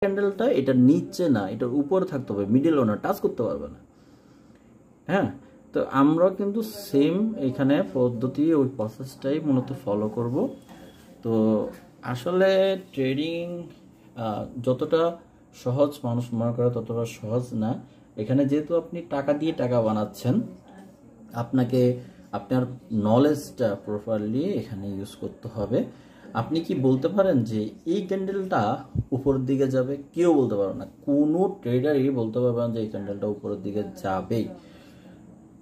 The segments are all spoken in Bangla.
ক্যান্ডেলটা এটা নিচে না, এটার উপরে থাকতে হবে, মিডলও না, টাচ করতে পারবে না। হ্যাঁ, তো আমরা কিন্তু সেম এখানে পদ্ধতি, ওই প্রসেসটাই মূলত ফলো করব। তো আসলে ট্রেডিং যতটা সহজ মানুষ মনে করে ততটা সহজ না। এখানে যেহেতু আপনি টাকা দিয়ে টাকা বানাচ্ছেন, আপনাকে আপনার নলেজটা প্রপারলি এখানে ইউজ করতে হবে। আপনি কি বলতে পারেন যে এই ক্যান্ডেলটা উপরের দিকে যাবে? কেউ বলতে পারবে না, কোনো ট্রেডারই বলতে পারবে না যে এই ক্যান্ডেলটা উপরের দিকে যাবেই।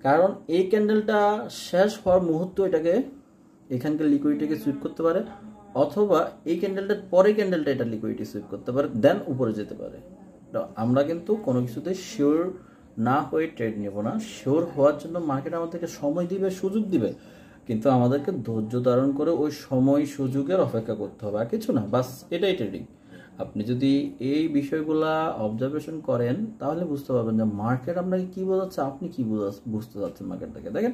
কারণ এই ক্যান্ডেলটা শেষ হওয়ার মুহূর্তে এটাকে এখানকার লিকুইডিটিকে সুইপ করতে পারে, অথবা এই ক্যান্ডেলটার পরে ক্যান্ডেলটা এটা লিকুইডিটি সুইপ করতে পারে, দেন উপরে যেতে পারে। আমরা কিন্তু কোনো কিছুতে শিওর না হয়ে ট্রেড নেব না। শিওর হওয়ার জন্য মার্কেট আমাদেরকে সময় দিবে, সুযোগ দিবে, কিন্তু আমাদেরকে ধৈর্য ধারণ করে ওই সময় সুযোগের অপেক্ষা করতে হবে, আর কিছু না। বাস এটাই ট্রেডিং। আপনি যদি এই বিষয়গুলা অবজারভেশন করেন তাহলে বুঝতে পারবেন যে মার্কেট আপনাকে কি বোঝাচ্ছে, আপনি কি বুঝতে চাচ্ছেন মার্কেট থেকে। দেখেন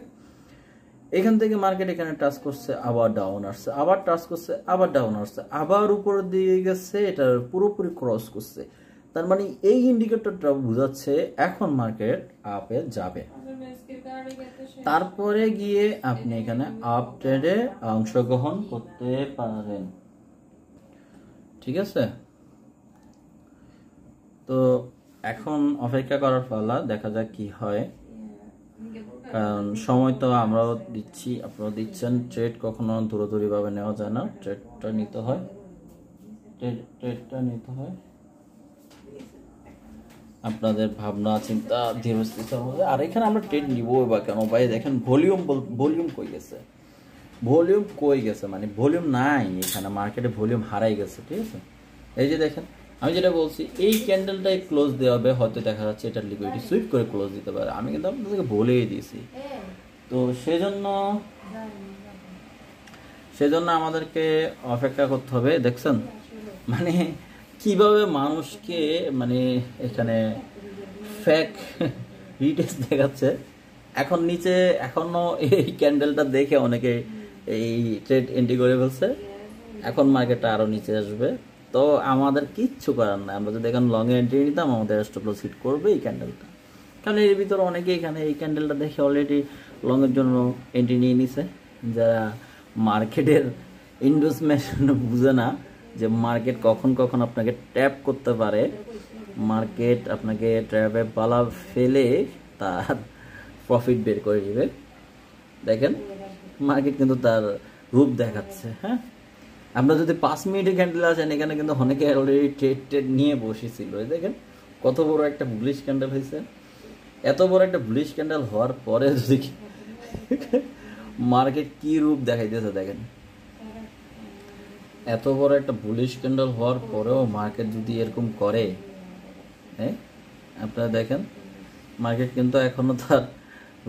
এখান থেকে মার্কেট এখানে টাচ করছে, আবার ডাউন আসছে, আবার টাচ করছে, আবার ডাউন আসছে, আবার উপরের দিকে গেছে, এটা পুরোপুরি ক্রস করছে। তার মানে এই ইন্ডিকেটরটা বোঝাচ্ছে এখন মার্কেট আপে যাবে। তারপরে গিয়ে আপনি এখানে আপ ট্রেডে অংশগ্রহণ করতে পারেন। ঠিক আছে, তো এখন অপেক্ষা করার পালা, দেখা যাক কি হয়। কারণ সময় তো আমরাও দিচ্ছি, আপনারাও দিচ্ছেন। ট্রেড কখনো দূরদূরি ভাবে নেওয়া যায় না, ট্রেডটা নিতে হয়, ট্রেডটা নিতে হয় আপনাদের ভাবনা চিন্তা ধীরস্থির মধ্যে। আর এখানে আমরা ট্রেড নিব বা কেন ভাই? দেখেন ভলিউম কই গেছে, ভলিউম কই গেছে, মানে ভলিউম নাই এখানে, মার্কেটে ভলিউম হারাই গেছে। ঠিক আছে, এই যে দেখেন আমি যেটা বলছি, এই ক্যান্ডেলটাই ক্লোজ দেওয়া হবে, হয়তো দেখা যাচ্ছে এটা লিকুইডিটি সুইপ করে ক্লোজ দিতে পারে, আমি কিন্তু আপনাদেরকে বলেই দিয়েছি। তো সেজন্য আমাদেরকে অপেক্ষা করতে হবে। দেখছেন মানে কিভাবে মানুষকে মানে এখানে ফেক রিটেস্ট দেখাচ্ছে। এখন নিচে এখনো এই ক্যান্ডেলটা দেখে অনেকে এই ট্রেড এন্ট্রি করে ফেলছে, এখন মার্কেটটা আরো নিচে আসবে। তো আমাদের কিচ্ছু করার নাই, আমরা যদি এখন লং এ এন্ট্রি নিতাম আমাদের স্টপ লস হিট করবে এই ক্যান্ডেলটা। কারণ এর ভিতরে অনেকে এখানে এই ক্যান্ডেলটা দেখে অলরেডি লং এর জন্য এন্ট্রি নিয়ে নিছে, যারা মার্কেটের ইনভেস্টমেন্ট বুঝে না যে মার্কেট কখন কখন আপনাকে ট্যাপ করতে পারে, মার্কেট আপনাকে ট্র্যাপে পালা ফেলে তার প্রফিট বের করে দিবে। দেখেন মার্কেট কিন্তু তার রূপ দেখাচ্ছে। হ্যাঁ, আমরা যদি 5 মিনিটে ক্যান্ডেল আসেন, এখানে কিন্তু অনেকে অলরেডি ট্রেড নিয়ে বসেছিল। দেখেন কত বড় একটা বুলিশ ক্যান্ডেল হয়েছে। এত বড় একটা বুলিশ ক্যান্ডেল হওয়ার পরে যদি মার্কেট কি রূপ দেখাইতেছে দেখেন, এত বড় একটা বুলিশ ক্যান্ডেল হওয়ার পরেও মার্কেট যদি এরকম করে, হ্যাঁ আপনারা দেখেন মার্কেট কিন্তু এখনো তার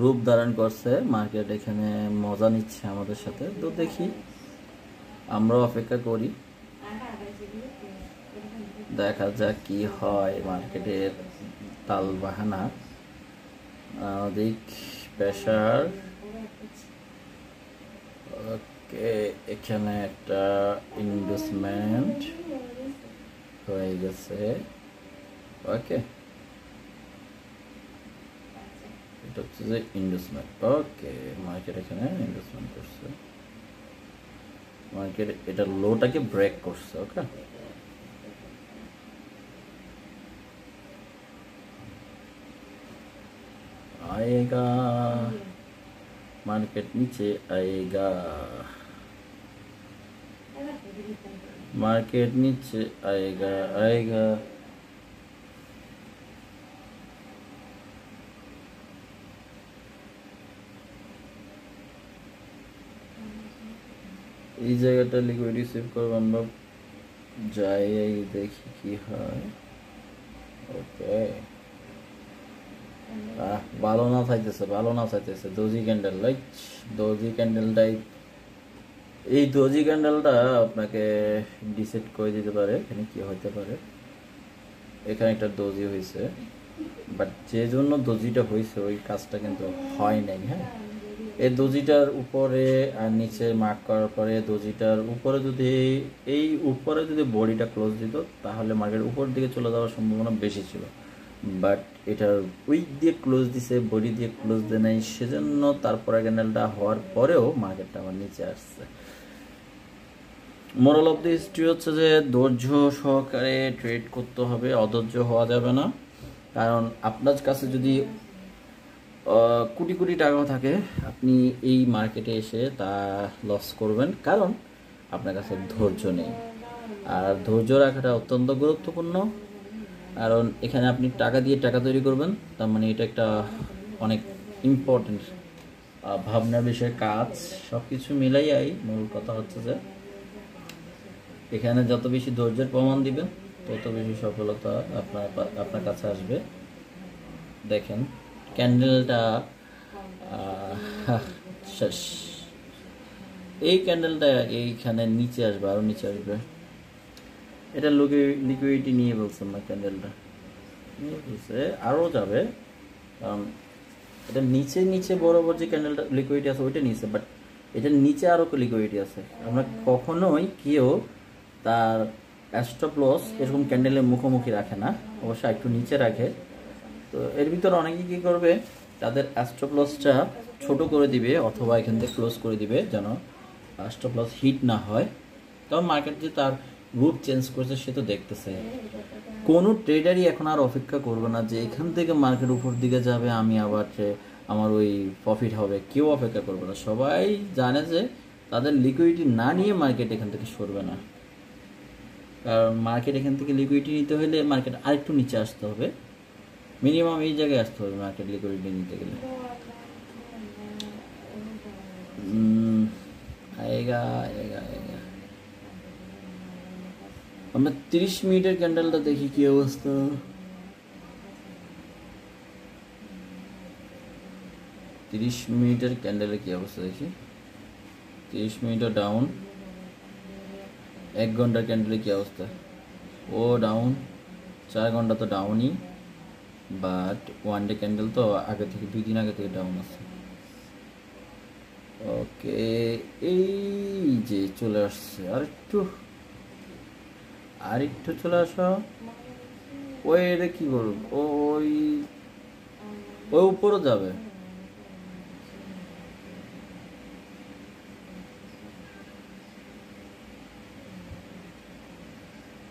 রূপ ধারণ করছে। মার্কেট এখানে মজা নিচ্ছে আমাদের সাথে। তো দেখি, আমরাও অপেক্ষা করি, দেখা যাক কি হয় মার্কেটের তাল বাহানা। অধিক প্রেসার, ওকে, এখানে একটা ইনভেস্টমেন্ট হয়ে গেছে। ওকে, এটা হচ্ছে যে ইনভেস্টমেন্ট। ওকে, মার্কেট এখানে ইনভেস্টমেন্ট করছে, মার্কেট এটা লোটাকে ব্রেক করছে। ওকে, आएगा मार्केट नीचे आएगा, मार्केट नीचे आएगा आएगा। এই জায়গাটা লিকুইডিটি সেভ করব আমরা, যাই দেখি কি হয়। ওকে, ভালো না চাইতেছে দোজি ক্যান্ডেল, লাইক দোজি ক্যান্ডেলটাই, এই দোজি ক্যান্ডেলটা আপনাকে ডিসাইড করে দিতে পারে এখানে কি হতে পারে। এখানে একটা দোজি হয়েছে, বাট যে জন্য দোজিটা হয়েছে ওই কাজটা কিন্তু হয় নাই। হ্যাঁ, এই দোজিটার উপরে আর নিচে মার্ক করার পরে দোজিটার উপরে যদি এই উপরে যদি বডিটা ক্লোজ দিত তাহলে মার্কেট উপর দিকে চলে যাওয়ার সম্ভাবনা বেশি ছিল, বাট এটার উইক দিয়ে ক্লোজ দিছে, বডি দিয়ে ক্লোজ দেয় নাই, সেজন্য তারপরে ক্যান্ডেলটা হওয়ার পরেও মার্কেটটা আবার নিচে আসছে। মোরাল অফ দি হিস্ট্রি হচ্ছে যে ধৈর্য সহকারে ট্রেড করতে হবে, অধৈর্য হওয়া যাবে না। কারণ আপনার কাছে যদি কোটি কোটি টাকাও থাকে, আপনি এই মার্কেটে এসে তা লস করবেন, কারণ আপনার কাছে ধৈর্য নেই। আর ধৈর্য রাখাটা অত্যন্ত গুরুত্বপূর্ণ, কারণ এখানে আপনি টাকা দিয়ে টাকা তৈরি করবেন, তার মানে এটা একটা অনেক ইম্পর্টেন্ট ভাবনার বিষয় কাজ। সব কিছু মিলাইয়াই মূল কথা হচ্ছে যে এখানে যত বেশি ধৈর্যের প্রমাণ দিবেন তত বেশি সফলতা আপনার কাছে আসবে। দেখেন ক্যান্ডেলটা শেষ, এই ক্যান্ডেলটা এইখানে নিচে আসবে, আরো নিচে আসবে। এটা লিকুইডিটি নিয়ে বলছেন না, ক্যান্ডেলটা নিয়ে বলছে আরও যাবে, কারণ এটা নিচে বরাবর যে ক্যান্ডেলটা লিকুইডিটি আছে ওইটা নিচে, বাট এটার নিচে আরও লিকুইডিটি আছে। আমরা কখনোই কেউ তার স্টপ লস এরকম ক্যান্ডেলের মুখোমুখি রাখে না, অবশ্যই একটু নিচে রাখে। তো এর ভিতরে অনেকে কী করবে, তাদের স্টপ লসটা ছোট করে দিবে অথবা এখান থেকে ক্লোজ করে দিবে যেন স্টপ লস হিট না হয়। কারণ মার্কেট যে তার রুট চেঞ্জ করছে সে তো দেখতেছে। কোনো ট্রেডারই এখন আর অপেক্ষা করবে না যে এখান থেকে মার্কেট উপর দিকে যাবে আমি আবার আমার ওই প্রফিট হবে, কেউ অপেক্ষা করবে না। সবাই জানে যে তাদের লিকুইডিটি না নিয়ে মার্কেট এখান থেকে সরবে না, কারণ মার্কেট এখান থেকে লিকুইডিটি নিতে হলে মার্কেট আরেকটু নিচে আসতে হবে, মিনিমাম এই জায়গায় আসতে হবে মার্কেট লিকুইডিটি নিতে গেলে। আমরা 30 মিনিটের ক্যান্ডেলটা দেখি কি অবস্থা। 30 মিনিটের ক্যান্ডেলের কি অবস্থা দেখি। 30 মিনিটও ডাউন। 1 ঘন্টার ক্যান্ডেলের কি অবস্থা, ও ডাউন। 4 ঘন্টা তো ডাউনই, বাট ওয়ান ডে ক্যান্ডেল তো আগে থেকে 2 দিন আগে থেকে ডাউন আছে। ওকে, এই যে চলে আসছে, আরেকটু চলে আসো। ওই এটা কি করব, ওই উপরও যাবে।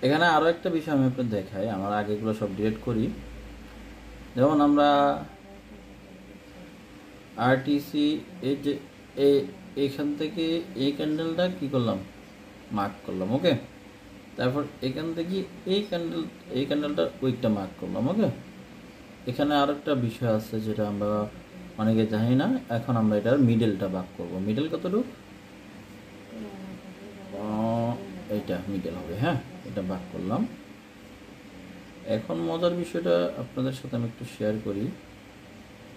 এখানে আরো একটা বিষয় আমি আপনাদের দেখাই, আমার আগেগুলো সব ডিলিট করি। যেমন আমরা আরটিসি এই যে এইখান থেকে এই ক্যান্ডেলটা কি করলাম, মার্ক করলাম, ওকে। তারপর এখান থেকে এই ক্যান্ডেলটা উইকটা মার্ক করলাম, ওকে। এখানে আর একটা বিষয় আছে যেটা আমরা অনেকে জানি না, এখন আমরা এটার মিডলটা ভাগ করব। মিডল কতটুকু, এইটা মিডল হবে, হ্যাঁ, এটা ভাগ করলাম। এখন মজার বিষয়টা আপনাদের সাথে আমি একটু শেয়ার করি।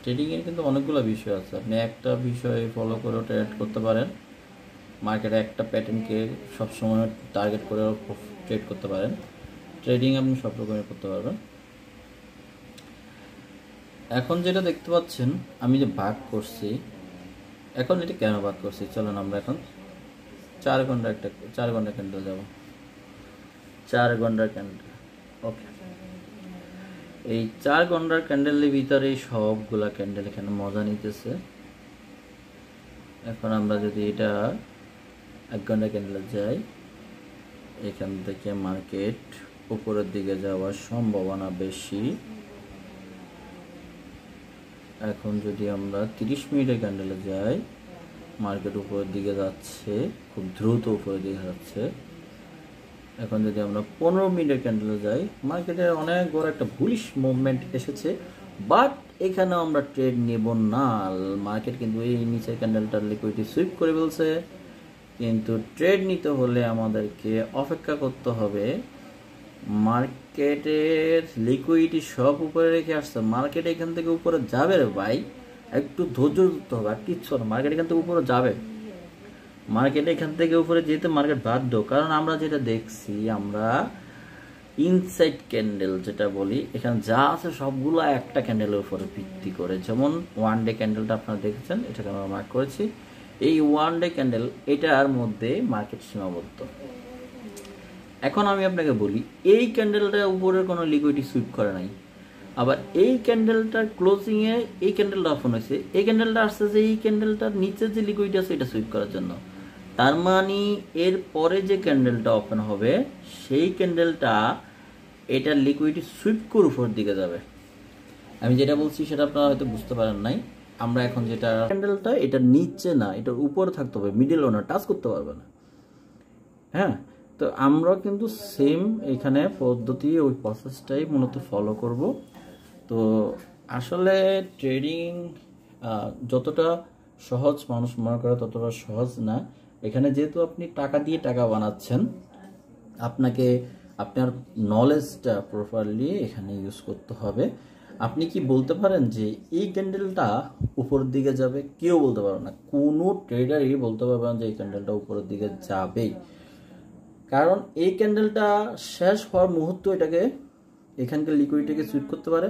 ট্রেডিংয়ের কিন্তু অনেকগুলো বিষয় আছে, আপনি একটা বিষয় ফলো করে ট্রেড করতে পারেন, মার্কেটে একটা প্যাটার্নকে সবসময় টার্গেট করে ট্রেড করতে পারেন। ট্রেডিং আপনি সব রকমের করতে পারবেন। এখন যেটা দেখতে পাচ্ছেন আমি যে ভাগ করছি, এখন এটা কেন ভাগ করছি, চলুন আমরা এখন 4 ঘন্টা ক্যান্ডেল যাব। 4 ঘন্টার ক্যান্ডেল, ওকে। এই 4 ঘন্টার ক্যান্ডেলের ভিতরে সবগুলা ক্যান্ডেল এখানে মজা নিতেছে। এখন আমরা যদি এটা 1 ঘন্টা ক্যান্ডেলে যাই, এখান থেকে মার্কেট উপরের দিকে যাওয়ার সম্ভাবনা বেশি। এখন যদি আমরা 30 মিনিটের ক্যান্ডেলে যাই, মার্কেট উপরের দিকে যাচ্ছে, খুব দ্রুত উপরের দিকে যাচ্ছে। এখন যদি আমরা 15 মিনিটের ক্যান্ডেলে যাই, মার্কেটে অনেক বড় একটা বুলিশ মুভমেন্ট এসেছে, বাট এখানেও আমরা ট্রেড নেব না। মার্কেট কিন্তু এই নিচের ক্যান্ডেলটার লিকুইডিটি সুইপ করে ফেলছে, কিন্তু ট্রেড নিতে হলে আমাদেরকে অপেক্ষা করতে হবে। মার্কেটের লিকুইডিটি সব উপরে রেখে আসছে, মার্কেট এখান থেকে উপরে যাবে রে ভাই, একটু ধৈর্য ধরতে হবে, আর কিচ্ছু না, মার্কেট এখান থেকে উপরে যাবে। মার্কেট এখান থেকে উপরে যেতে মার্কেট বাধ্য, কারণ আমরা যেটা দেখছি, আমরা ইনসাইড ক্যান্ডেল যেটা বলি, এখানে যা আছে সবগুলো একটা ক্যান্ডেলের উপরে ভিত্তি করে। যেমন ওয়ান ডে ক্যান্ডেলটা আপনারা দেখেছেন, এটাকে আমরা মার্ক করেছি। এই ওয়ান ডে ক্যান্ডেল এটার মধ্যে মার্কেট সীমাবদ্ধ। এখন আমি আপনাকে বলি, এই ক্যান্ডেলটার উপরে কোনো লিকুইডিটি সুইপ করে নাই, আবার এই ক্যান্ডেলটার ক্লোজিং এ এই ক্যান্ডেলটা ওপেন হয়েছে, এই ক্যান্ডেলটা আসছে যে এই ক্যান্ডেলটার নিচে যে লিকুইডিটি আছে এটা সুইপ করার জন্য। তার মানে এর পরে যে ক্যান্ডেলটা ওপেন হবে সেই ক্যান্ডেলটা এটার লিকুইডিটি সুইপ করে উপর দিকে যাবে। আমি যেটা বলছি সেটা আপনারা হয়তো বুঝতে পারেন নাই। আমরা এখন যেটা ক্যান্ডেলটা এটা নিচে না, এটার উপরে থাকতে হবে, মিডল না, টাচ করতে পারবে না। হ্যাঁ, তো আমরা কিন্তু সেম এখানে পদ্ধতি ওই প্রসেসটাই মূলত ফলো করব। তো আসলে ট্রেডিং যতটা সহজ মানুষ মনে করে ততটা সহজ না। এখানে যেহেতু আপনি টাকা দিয়ে টাকা বানাচ্ছেন, আপনাকে আপনার নলেজটা প্রপারলি এখানে ইউজ করতে হবে। আপনি কি বলতে পারেন যে এই ক্যান্ডেলটা উপরের দিকে যাবে? কেউ বলতে পারবে না, কোনো ট্রেডারই বলতে পারবে না যে এই ক্যান্ডেলটা উপরের দিকে যাবে। কারণ এই ক্যান্ডেলটা শেষ হওয়ার মুহূর্তে এটাকে এখানকার লিকুইডিটিকে সুইপ করতে পারে,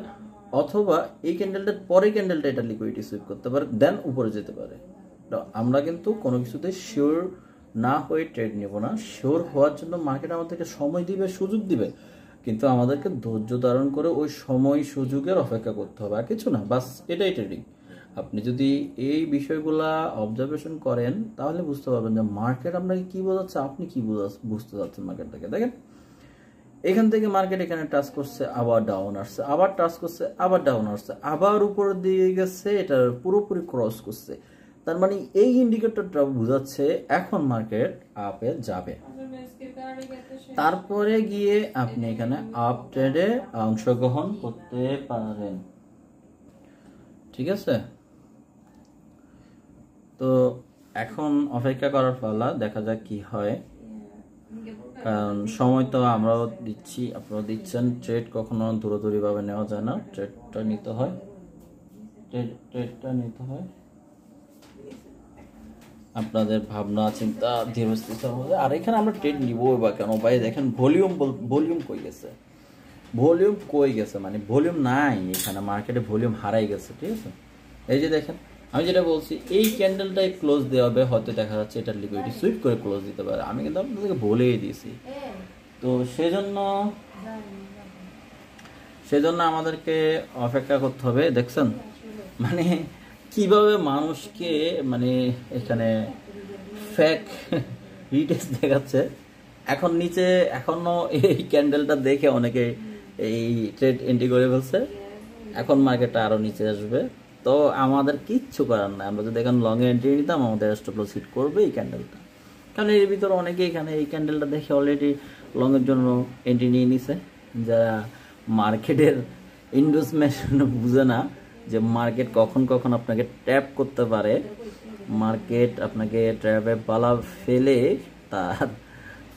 অথবা এই ক্যান্ডেলটার পরে ক্যান্ডেলটা এটা লিকুইডিটি সুইপ করতে পারে, দেন উপরে যেতে পারে। আমরা কিন্তু কোনো কিছুতে শিওর না হয়ে ট্রেড নেব না। শিওর হওয়ার জন্য মার্কেট আমাদেরকে সময় দিবে, সুযোগ দিবে, কিন্তু আমাদেরকে ধৈর্য ধারণ করে ওই সময় সুযোগের অপেক্ষা করতে হবে, আর কিছু না। বাস এটাই ট্রেডিং। আপনি যদি এই বিষয়গুলা অবজারভেশন করেন তাহলে বুঝতে পারবেন যে মার্কেট আপনাকে কি বোঝাচ্ছে, আপনি কি বুঝতে চাচ্ছেন মার্কেট থেকে। দেখেন এখান থেকে মার্কেট এখানে টাচ করছে, আবার ডাউন আসছে, আবার টাচ করছে, আবার ডাউন আসছে, আবার উপরের দিকে গেছে, এটা পুরোপুরি ক্রস করছে। তার মানে এই ইন্ডিকেটরটা বোঝাচ্ছে এখন মার্কেট আপে যাবে। তারপরে গিয়ে আপনি এখানে আপ ট্রেডে অংশগ্রহণ করতে পারেন। ঠিক আছে, তো এখন অপেক্ষা করার পালা, দেখা যাক কি হয়। কারণ সময় তো আমরাও দিচ্ছি, আপনারাও দিচ্ছেন। ট্রেড কখনো দূরদূরি ভাবে নেওয়া যায় না, ট্রেডটা নিতে হয়, ট্রেডটা নিতে হয় আপনাদের ভাবনা চিন্তা ধীরস্থির মধ্যে। আর এখানে আমরা ট্রেড নিব বা কেন ভাই? দেখেন ভলিউম কই গেছে, ভলিউম কই গেছে, মানে ভলিউম নাই এখানে, মার্কেটে ভলিউম হারাই গেছে। ঠিক আছে, এই যে দেখেন আমি যেটা বলছি, এই ক্যান্ডেলটাই ক্লোজ দেওয়া হবে, হয়তো দেখা যাচ্ছে এটা লিকুইডিটি সুইপ করে ক্লোজ দিতে পারে। আমি কিন্তু আপনাদেরকে বলেই দিয়েছি। তো সেজন্য আমাদেরকে অপেক্ষা করতে হবে। দেখছেন মানে কিভাবে মানুষকে মানে এখানে ফেক রিটেস্ট দেখাচ্ছে। এখন নিচে এখনো এই ক্যান্ডেলটা দেখে অনেকে এই ট্রেড এন্ট্রি করে ফেলছে। এখন মার্কেটটা আরো নিচে আসবে, তো আমাদের কিচ্ছু করার নাই। আমরা যদি এখন লং এ এন্ট্রি নিতাম আমাদের স্টপ লস হিট করবে এই ক্যান্ডেলটা। কারণ এর ভিতরে অনেকে এখানে এই ক্যান্ডেলটা দেখে অলরেডি লং এর জন্য এন্ট্রি নিয়ে নিছে, যারা মার্কেটের ইনভেস্টমেন্ট বুঝে না যে মার্কেট কখন কখন আপনাকে ট্র্যাপ করতে পারে। মার্কেট আপনাকে ট্র্যাপে পালা ফেলে তার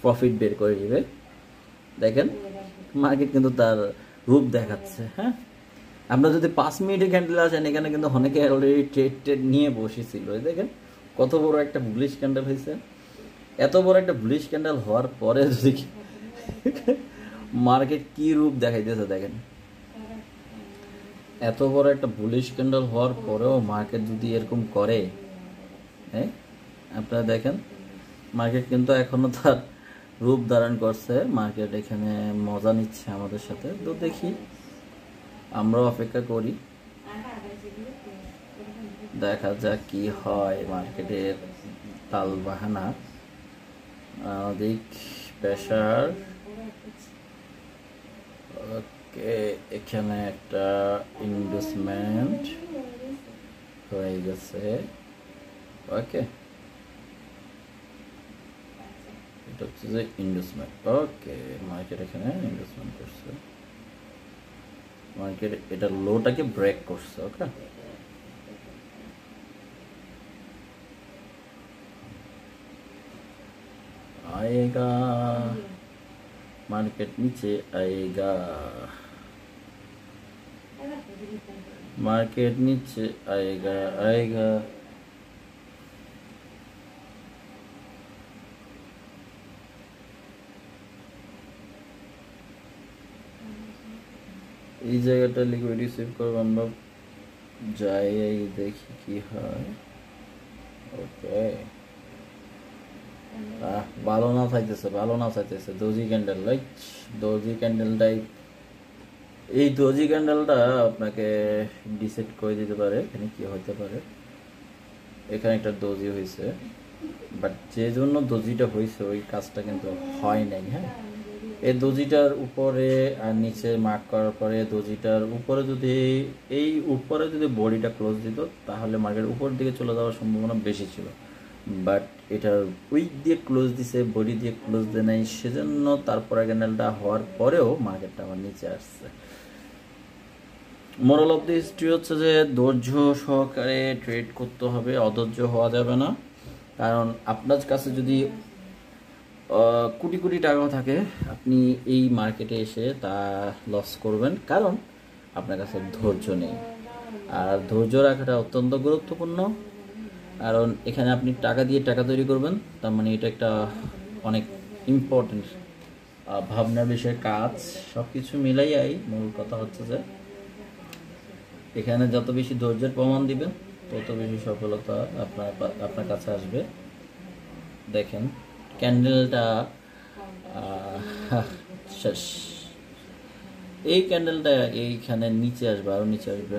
প্রফিট বের করে দিবে। দেখেন মার্কেট কিন্তু তার রূপ দেখাচ্ছে। হ্যাঁ, আমরা যদি 5 মিনিটের ক্যান্ডেল আসেন, এখানে কিন্তু অনেকে অলরেডি ট্রেড নিয়ে বসেছিল। দেখেন কত বড় একটা বুলিশ ক্যান্ডেল হয়েছে। এত বড় একটা বুলিশ ক্যান্ডেল হওয়ার পরে যদি মার্কেট কি রূপ দেখাইতেছে দেখেন, এত বড় একটা বুলিশ ক্যান্ডেল হওয়ার পরেও মার্কেট যদি এরকম করে, হ্যাঁ আপনারা দেখেন মার্কেট কিন্তু এখনো তার রূপ ধারণ করছে। মার্কেট এখানে মজা নিচ্ছে আমাদের সাথে। তো দেখি, আমরাও অপেক্ষা করি, দেখা যাক কি হয় মার্কেটের তাল বাহানা। দিক প্রেসার, ওকে, এখানে একটা ইনভেস্টমেন্ট হয়ে গেছে। ওকে, এটা হচ্ছে যে ইনভেস্টমেন্ট। ওকে, মার্কেট এখানে ইনভেস্টমেন্ট করছে, মার্কেট এটা লোটাকে ব্রেক করছে। ওকে, आएगा मार्केट नीचे आएगा, मार्केट नीचे आएगा आएगा। এই জায়গাটা লিকুইডিটি সেভ করবো আমরা, যাই দেখি কি হয়। ওকে, ভালো না চাইতেছে দোজি ক্যান্ডেল, রাইট? দোজি ক্যান্ডেলটাই, এই দোজি ক্যান্ডেলটা আপনাকে ডিসাইড করে দিতে পারে এখানে কি হতে পারে। এখানে একটা দোজি হয়েছে, বাট যে জন্য দোজিটা হয়েছে ওই কাজটা কিন্তু হয় নাই। হ্যাঁ, এই দোজিটার উপরে আর নিচে মার্ক করার পরে দোজিটার উপরে যদি এই উপরে যদি বডিটা ক্লোজ দিত তাহলে মার্কেট উপর দিকে চলে যাওয়ার সম্ভাবনা বেশি ছিল, বাট এটার উইক দিয়ে ক্লোজ দিছে, বডি দিয়ে ক্লোজ দেয় নাই, সেজন্য তারপরে ক্যান্ডেলটা হওয়ার পরেও মার্কেটটা আবার নিচে আসছে। মোরাল অফ দি হিস্ট্রি হচ্ছে যে ধৈর্য সহকারে ট্রেড করতে হবে, অধৈর্য হওয়া যাবে না। কারণ আপনার কাছে যদি কোটি কোটি টাকা থাকে, আপনি এই মার্কেটে এসে তা লস করবেন, কারণ আপনার কাছে ধৈর্য নেই। আর ধৈর্য রাখাটা অত্যন্ত গুরুত্বপূর্ণ, কারণ এখানে আপনি টাকা দিয়ে টাকা তৈরি করবেন, তার মানে এটা একটা অনেক ইম্পর্টেন্ট ভাবনার বিষয় কাজ। সব কিছু মিলাইয়াই মূল কথা হচ্ছে যে এখানে যত বেশি ধৈর্যের প্রমাণ দিবেন তত বেশি সফলতা আপনার কাছে আসবে। দেখেন ক্যান্ডেলটা শেষ, এই ক্যান্ডেলটা এইখানে নিচে আসবে, আরো নিচে আসবে।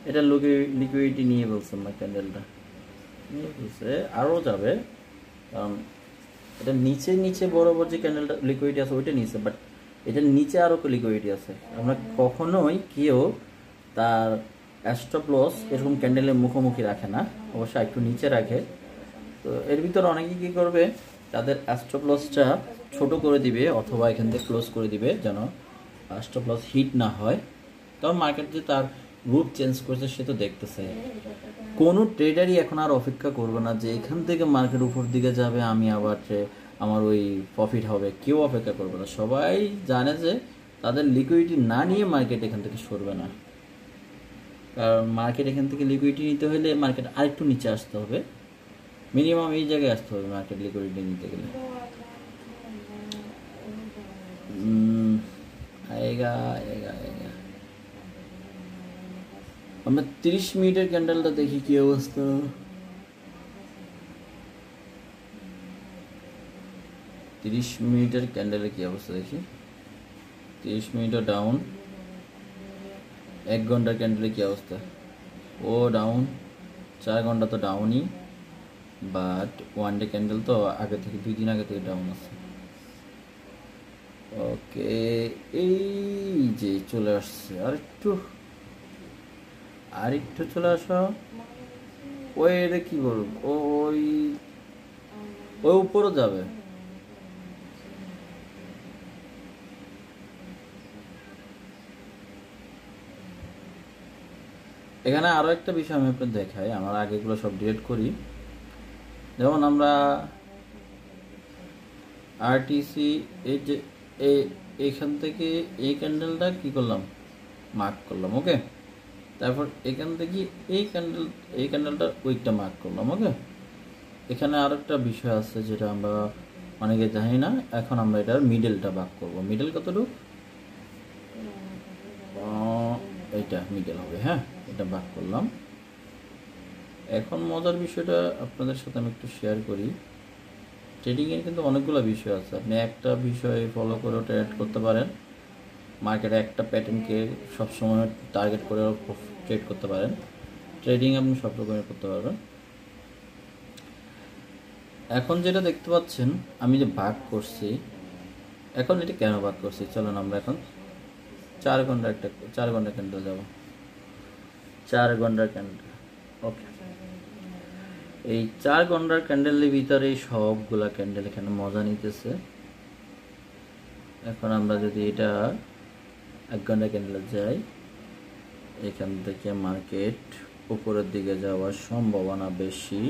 এটা লিকুইডিটি নিয়ে বলছেন না, ক্যান্ডেলটা নিয়ে বলছে আরও যাবে, কারণ এটা নিচে বরাবর যে ক্যান্ডেলটা লিকুইডিটি আছে ওইটা নিচে, বাট এটার নিচে আরও লিকুইডিটি আছে। আমরা কখনোই কেউ তার স্টপ লস এরকম ক্যান্ডেলের মুখোমুখি রাখে না, অবশ্যই একটু নিচে রাখে। তো এর ভিতরে অনেকে কী করবে, তাদের স্টপ লসটা ছোট করে দিবে অথবা এখান থেকে ক্লোজ করে দিবে যেন স্টপ লস হিট না হয়। কারণ মার্কেট যে তার রূপ চেঞ্জ করছে সে তো দেখতেছে। কোনো ট্রেডারই এখন আর অপেক্ষা করবে না যে এখান থেকে মার্কেট উপর দিকে যাবে আমি আবার আমার ওই প্রফিট হবে, কেউ অপেক্ষা করবে না। সবাই জানে যে তাদের লিকুইডিটি না নিয়ে মার্কেট এখান থেকে সরবে না, কারণ মার্কেট এখান থেকে লিকুইডিটি নিতে হলে মার্কেট আরেকটু নিচে আসতে হবে, মিনিমাম এই জায়গায় আসতে হবে মার্কেট লিকুইডিটি নিতে গেলে। আমরা 30 মিনিটের ক্যান্ডেলটা দেখি কি অবস্থা। 30 মিনিটের ক্যান্ডেলের কি অবস্থা দেখি। 30 মিনিটও ডাউন, 1 ঘন্টার ক্যান্ডেলের কি অবস্থা, ও ডাউন, 4 ঘন্টা তো ডাউনই, বাট ওয়ান ডে ক্যান্ডেল তো আগে থেকে 2 দিন আগে থেকে ডাউন আছে। ওকে, এই যে চলে আসছে, আরেকটু চলে আসো। ওই এটা কি বলব, ওই উপরও যাবে। এখানে আরো একটা বিষয় আমি আপনাদের দেখাই, আমার আগেগুলো সব ডিলিট করি। যেমন আমরা আরটিসি এই যে এইখান থেকে এই ক্যান্ডেলটা কি করলাম, মার্ক করলাম। ওকে, তারপর এখান থেকে এই ক্যান্ডেলটা উইকটা মার্ক করলাম। ওকে, এখানে আর একটা বিষয় আছে যেটা আমরা অনেকে জানি না, এখন আমরা এটার মিডলটা ভাগ করব। মিডল কতটুকু, এইটা মিডল হবে। হ্যাঁ, এটা ভাগ করলাম। এখন মজার বিষয়টা আপনাদের সাথে আমি একটু শেয়ার করি। ট্রেডিংয়ের কিন্তু অনেকগুলো বিষয় আছে, আপনি একটা বিষয় ফলো করে ট্রেড করতে পারেন, মার্কেটে একটা প্যাটার্নকে সবসময় টার্গেট করে ট্রেড করতে পারেন। ট্রেডিং আপনি সব রকমের করতে পারবেন। এখন যেটা দেখতে পাচ্ছেন আমি যে ভাগ করছি, এখন এটা কেন ভাগ করছি, চলুন আমরা এখন 4 ঘন্টা ক্যান্ডেল যাব। 4 ঘন্টার ক্যান্ডেল। ওকে, এই 4 ঘন্টার ক্যান্ডেলের ভিতরে সবগুলা ক্যান্ডেল এখানে মজা নিতেছে। এখন আমরা যদি এটা 1 ঘন্টা ক্যান্ডেলে যাই, এখান থেকে মার্কেট উপরের দিকে যাওয়ার সম্ভাবনা বেশি।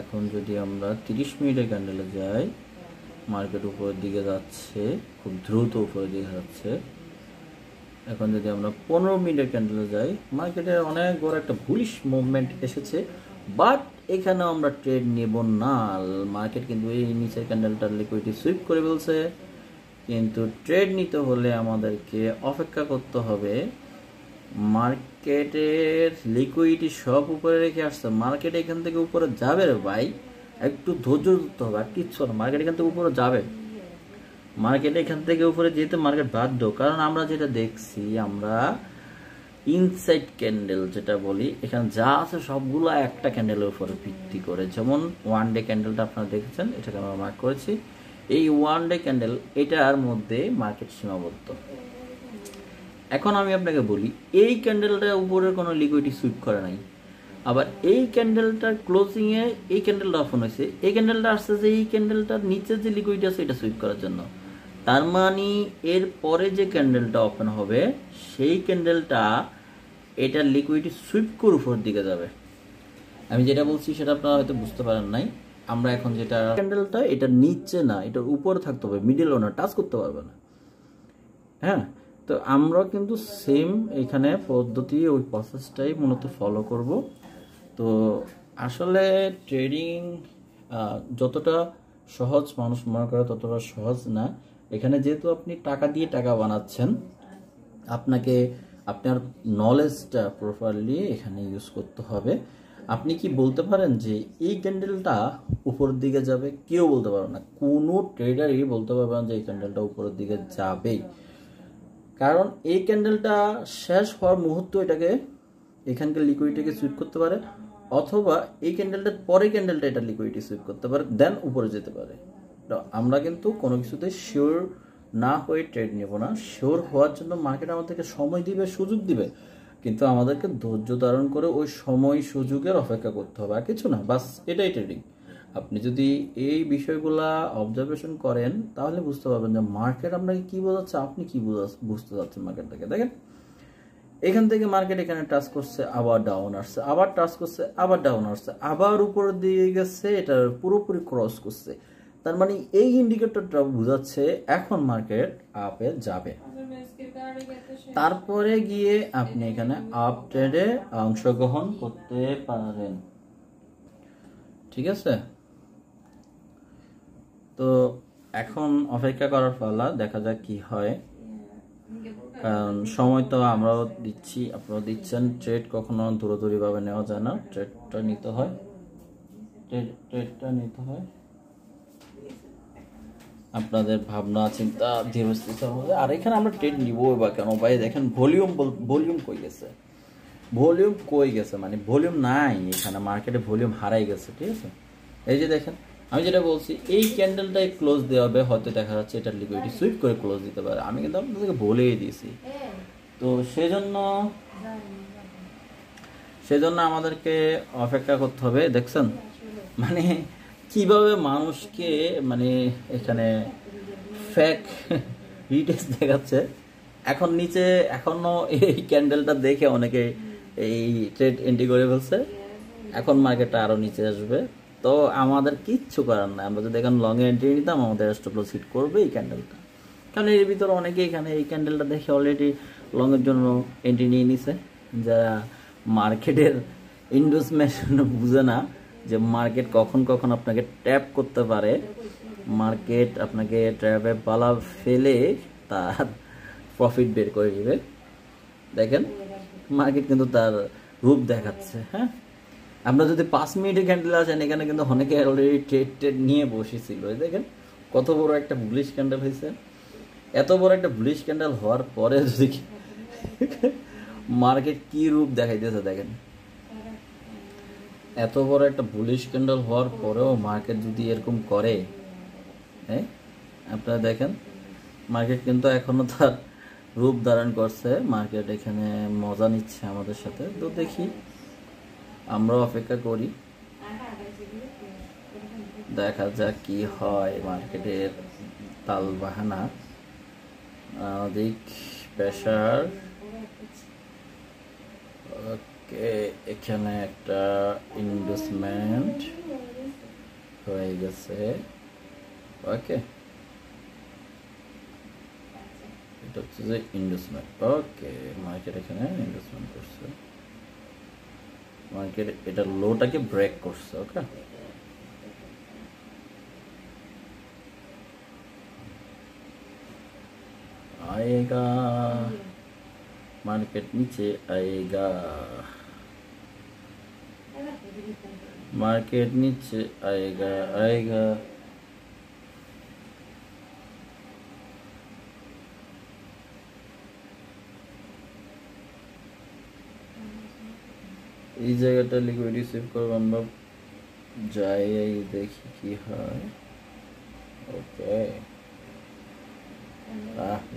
এখন যদি আমরা 30 মিনিটের ক্যান্ডেলে যাই, মার্কেট উপরের দিকে যাচ্ছে, খুব দ্রুত উপরের দিকে যাচ্ছে। এখন যদি আমরা 15 মিনিটের ক্যান্ডেলে যাই, মার্কেটে অনেক বড় একটা বুলিশ মুভমেন্ট এসেছে, বাট এখানেও আমরা ট্রেড নেব না। মার্কেট কিন্তু এই নিচের ক্যান্ডেলটার লিকুইডিটি সুইপ করে ফেলছে, কিন্তু ট্রেড নিতে হলে আমাদেরকে অপেক্ষা করতে হবে। মার্কেটের লিকুইডিটি সব উপরে রেখে আসছে, মার্কেট এখান থেকে উপরে যাবে রে ভাই, একটু ধৈর্য ধরতে হবে। আর কিচ্ছু না, মার্কেট এখান থেকে উপরে যাবে, মার্কেট এখান থেকে উপরে যেতে মার্কেট বাধ্য। কারণ আমরা যেটা দেখছি, আমরা ইনসাইড ক্যান্ডেল যেটা বলি, এখানে যা আছে সবগুলো একটা ক্যান্ডেলের উপরে ভিত্তি করে। যেমন ওয়ান ডে ক্যান্ডেলটা আপনারা দেখেছেন, এটাকে আমরা মার্ক করেছি। এই ওয়ান ডে ক্যান্ডেল, এটার মধ্যে মার্কেট সীমাবদ্ধ। এখন আমি আপনাকে বলি, এই ক্যান্ডেলটার উপরে কোনো লিকুইডিটি সুইপ করে নাই। আবার এই ক্যান্ডেলটার ক্লোজিংয়ে এই ক্যান্ডেলটা ওপেন হয়েছে, এই ক্যান্ডেলটা আসছে যে এই ক্যান্ডেলটার নিচে যে লিকুইডিটি আছে এটা সুইপ করার জন্য। তার মানে এর পরে যে ক্যান্ডেলটা ওপেন হবে, সেই ক্যান্ডেলটা এটার লিকুইডিটি সুইপ করে উপর দিকে যাবে। আমি যেটা বলছি সেটা আপনারা হয়তো বুঝতে পারেন নাই। আমরা এখন যেটা ক্যান্ডেলটা, এটা নিচে না, এটার উপরে থাকতে হবে, মিডলও না, টাচ করতে পারবে না। হ্যাঁ, তো আমরা কিন্তু সেম এখানে পদ্ধতি, ওই প্রসেসটাই মূলত ফলো করব। তো আসলে ট্রেডিং যতটা সহজ মানুষ মনে করে ততটা সহজ না। এখানে যেহেতু আপনি টাকা দিয়ে টাকা বানাচ্ছেন, আপনাকে আপনার নলেজটা প্রপারলি এখানে ইউজ করতে হবে। আপনি কি বলতে পারেন যে এই ক্যান্ডেলটা উপরের দিকে যাবে? কেউ বলতে পারবে না, কোনো ট্রেডারই বলতে পারবে না যে এই ক্যান্ডেলটা উপরের দিকে যাবেই। কারণ এই ক্যান্ডেলটা শেষ হওয়ার মুহূর্তে এটাকে এখানকার লিকুইডিটিকে সুইপ করতে পারে, অথবা এই ক্যান্ডেলটার পরে ক্যান্ডেলটা এটা লিকুইডিটি সুইপ করতে পারে, দেন উপরে যেতে পারে। তো আমরা কিন্তু কোনো কিছুতে শিওর না হয়ে ট্রেড নেব না। শিওর হওয়ার জন্য মার্কেট আমাদেরকে সময় দিবে, সুযোগ দিবে, কিন্তু আমাদেরকে ধৈর্য ধারণ করে ওই সময় সুযোগের অপেক্ষা করতে হবে, আর কিছু না। বাস এটাই ট্রেডিং। আপনি যদি এই বিষয়গুলা অবজারভেশন করেন তাহলে বুঝতে পারবেন যে মার্কেট আপনাকে কি বোঝাচ্ছে, আপনি কি বুঝতে চাচ্ছেন মার্কেটটাকে। দেখেন, এখান থেকে মার্কেট এখানে টাচ করছে, আবার ডাউন আসছে, আবার টাচ করছে, আবার ডাউন আসছে, আবার উপরের দিকে গেছে, এটা পুরোপুরি ক্রস করছে। তার মানে এই ইন্ডিকেটরটা বোঝাচ্ছে এখন মার্কেট আপে যাবে। তারপরে গিয়ে আপনি এখানে আপ ট্রেডে অংশগ্রহণ করতে পারেন। ঠিক আছে, তো এখন অপেক্ষা করার পালা, দেখা যাক কি হয়। কারণ সময় তো আমরাও দিচ্ছি, আপনারাও দিচ্ছেন। ট্রেড কখনো দূরদূরি ভাবে নেওয়া যায় না, ট্রেডটা নিতে হয়, ট্রেডটা নিতে হয় আপনাদের ভাবনা চিন্তা ধীরস্থির মধ্যে। আর এখানে আমরা ট্রেড নিব বা কেন ভাই? দেখেন ভলিউম কই গেছে, ভলিউম কই গেছে, মানে ভলিউম নাই এখানে, মার্কেটে ভলিউম হারাই গেছে। ঠিক আছে, এই যে দেখেন, আমি যেটা বলছি, এই ক্যান্ডেলটাই ক্লোজ দেওয়া হবে, হয়তো দেখা যাচ্ছে এটা লিকুইডিটি সুইপ করে ক্লোজ দিতে পারে। আমি কিন্তু আপনাদেরকে বলেই দিয়েছি। তো সেজন্য আমাদেরকে অপেক্ষা করতে হবে। দেখছেন মানে কিভাবে মানুষকে মানে এখানে ফেক রিটেস্ট দেখাচ্ছে। এখন নিচে এখনো এই ক্যান্ডেলটা দেখে অনেকে এই ট্রেড এন্ট্রি করে ফেলছে। এখন মার্কেটটা আরো নিচে আসবে, তো আমাদের কিচ্ছু করার নাই। আমরা যদি এখন লং এন্ট্রি নিতাম, আমাদের স্টপ লস হিট করবে এই ক্যান্ডেলটা। কারণ এর ভিতরে অনেকে এখানে এই ক্যান্ডেলটা দেখে অলরেডি লং এর জন্য এন্ট্রি নিয়ে নিছে, যারা মার্কেটের ইনভেস্টমেন্ট বুঝে না যে মার্কেট কখন কখন আপনাকে ট্যাপ করতে পারে। মার্কেট আপনাকে ট্র্যাপে পালা ফেলে তার প্রফিট বের করে দিবে। দেখেন, মার্কেট কিন্তু তার রূপ দেখাচ্ছে। হ্যাঁ, আমরা যদি 5 মিনিটের ক্যান্ডেল আসেন, এখানে কিন্তু অনেকে অলরেডি ট্রেড নিয়ে বসেছিল। দেখেন কত বড় একটা বুলিশ ক্যান্ডেল হয়েছে। এত বড় একটা বুলিশ ক্যান্ডেল হওয়ার পরে যদি মার্কেট কি রূপ দেখাইতেছে দেখেন, এত বড় একটা বুলিশ ক্যান্ডেল হওয়ার পরেও মার্কেট যদি এরকম করে, হ্যাঁ আপনারা দেখেন মার্কেট কিন্তু এখনো তার রূপ ধারণ করছে। মার্কেট এখানে মজা নিচ্ছে আমাদের সাথে। তো দেখি, আমরাও অপেক্ষা করি, দেখা যাক কি হয় মার্কেটের তাল বাহানা। অধিক প্রেসার, ওকে, এখানে একটা ইনভেস্টমেন্ট হয়ে গেছে। ওকে, এটা হচ্ছে যে ইনভেস্টমেন্ট। ওকে, মার্কেট এখানে ইনভেস্টমেন্ট করছে, মার্কেট এটা লোটাকে ব্রেক করছে। ওকে, आएगा, मार्केट नीचे आएगा, मार्केट नीचे आएगा आएगा। এই জায়গাটা লিকুইডিটি সেভ করবো আমরা, যাই দেখি কি হয়। ওকে,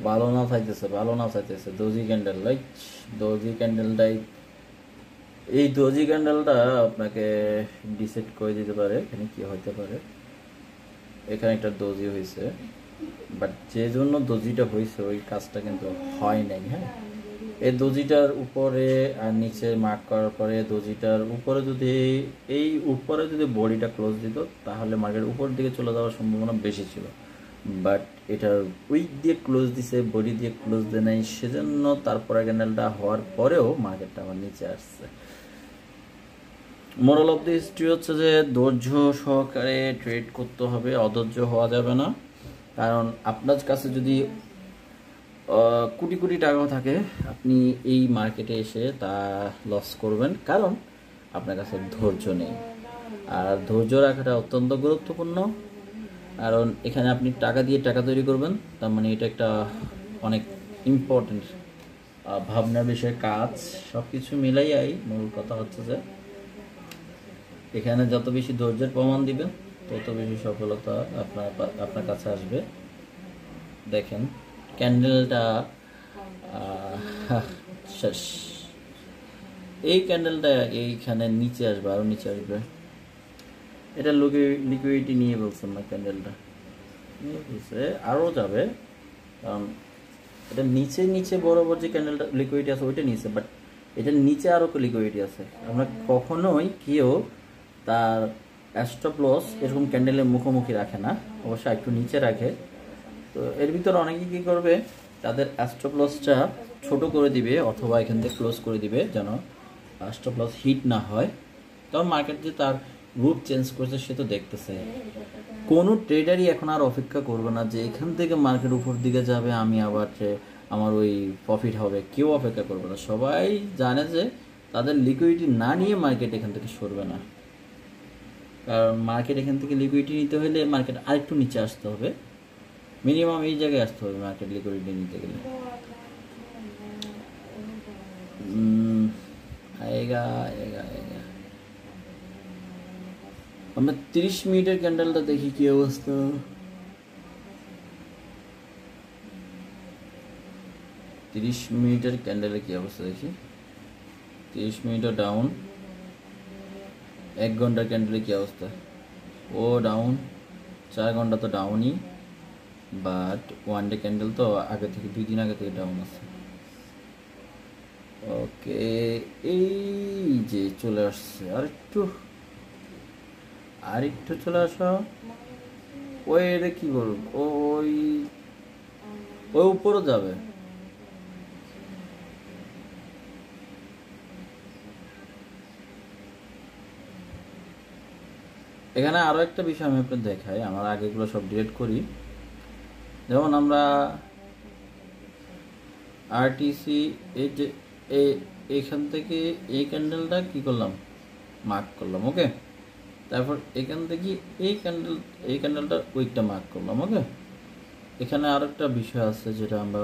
ভালো না চাইতেছে, ভালো না চাইতেছে। দোজি ক্যান্ডেল, লাইক দোজি ক্যান্ডেলটাই, এই দোজি ক্যান্ডেলটা আপনাকে ডিসাইড করে দিতে পারে এখানে কি হতে পারে। এখানে একটা দোজি হয়েছে, বাট যে জন্য দোজিটা হয়েছে ওই কাজটা কিন্তু হয় নাই। হ্যাঁ, এই দোজিটার উপরে আর নিচে মার্ক করার পরে দোজিটার উপরে যদি এই উপরে যদি বডিটা ক্লোজ দিত তাহলে মার্কেট উপর দিকে চলে যাওয়ার সম্ভাবনা বেশি ছিল, বাট এটার উইক দিয়ে ক্লোজ দিছে, বডি দিয়ে ক্লোজ দেয় নাই, সেজন্য তারপরে ক্যান্ডেলটা হওয়ার পরেও মার্কেটটা আবার নিচে আসছে। মোরাল অফ দি হিস্ট্রি হচ্ছে যে ধৈর্য সহকারে ট্রেড করতে হবে, অধৈর্য হওয়া যাবে না। কারণ আপনার কাছে যদি কোটি কোটি টাকাও থাকে, আপনি এই মার্কেটে এসে তা লস করবেন, কারণ আপনার কাছে ধৈর্য নেই। আর ধৈর্য রাখাটা অত্যন্ত গুরুত্বপূর্ণ, কারণ এখানে আপনি টাকা দিয়ে টাকা তৈরি করবেন, তার মানে এটা একটা অনেক ইম্পর্টেন্ট ভাবনার বিষয় কাজ। সব কিছু মিলাইয়াই মূল কথা হচ্ছে যে এখানে যত বেশি ধৈর্যের প্রমাণ দিবেন তত বেশি সফলতা আপনার কাছে আসবে। দেখেন ক্যান্ডেলটা শেষ, এই ক্যান্ডেলটা এইখানে নিচে আসবে, আরো নিচে আসবে। এটা লিকুইডিটি নিয়ে বলছেন না, ক্যান্ডেলটা নিয়ে বলছে আরও যাবে, কারণ এটা নিচে নিচে বরাবর যে ক্যান্ডেলটা লিকুইডিটি আছে ওইটা নিচে, বাট এটার নিচে আরও লিকুইডিটি আছে। আমরা কখনোই কেউ তার স্টপ লস এরকম ক্যান্ডেলের মুখোমুখি রাখে না, অবশ্যই একটু নিচে রাখে। তো এর ভিতরে অনেকে কী করবে, তাদের স্টপ লসটা ছোট করে দিবে অথবা এখান থেকে ক্লোজ করে দিবে যেন স্টপ লস হিট না হয়। কারণ মার্কেট যে তার রুট চেঞ্জ করছে সে তো দেখতেছে। কোনো ট্রেডারই এখন আর অপেক্ষা করবে না যে এখান থেকে মার্কেট উপর দিকে যাবে আমি আবার আমার ওই প্রফিট হবে, কেউ অপেক্ষা করবে না। সবাই জানে যে তাদের লিকুইডিটি না নিয়ে মার্কেট এখান থেকে সরবে না, কারণ মার্কেট এখান থেকে লিকুইডিটি নিতে হলে মার্কেট আরেকটু নিচে আসতে হবে, মিনিমাম এই জায়গায় আসতে হবে মার্কেট লিকুইডিটি নিতে গেলে। আয়েগা আয়েগা আয়েগা। আমরা 30 মিনিটের ক্যান্ডেলটা দেখি কি অবস্থা। 30 মিনিটের ক্যান্ডেলের কি অবস্থা দেখি। 30 মিনিটও ডাউন। 1 ঘন্টার ক্যান্ডেলের কি অবস্থা, ও ডাউন। 4 ঘন্টা তো ডাউনই, বাট ওয়ান ডে ক্যান্ডেল তো আগে থেকে 2 দিন আগে থেকে ডাউন আছে। ওকে, এই যে চলে আসছে, আরেকটু চলে আসো। ওই এটা কি করব, ওই উপরে যাবে। এখানে আরো একটা বিষয় আমি আপনাদের দেখাই, আমার আগেগুলো সব ডিলিট করি। যেমন আমরা আরটিসি এই যে এখান থেকে এই ক্যান্ডেলটা কি করলাম, মার্ক করলাম। ওকে, তারপর এখান থেকে এই ক্যান্ডেলটা উইকটা মার্ক করলাম। ওকে, এখানে আর একটা বিষয় আছে যেটা আমরা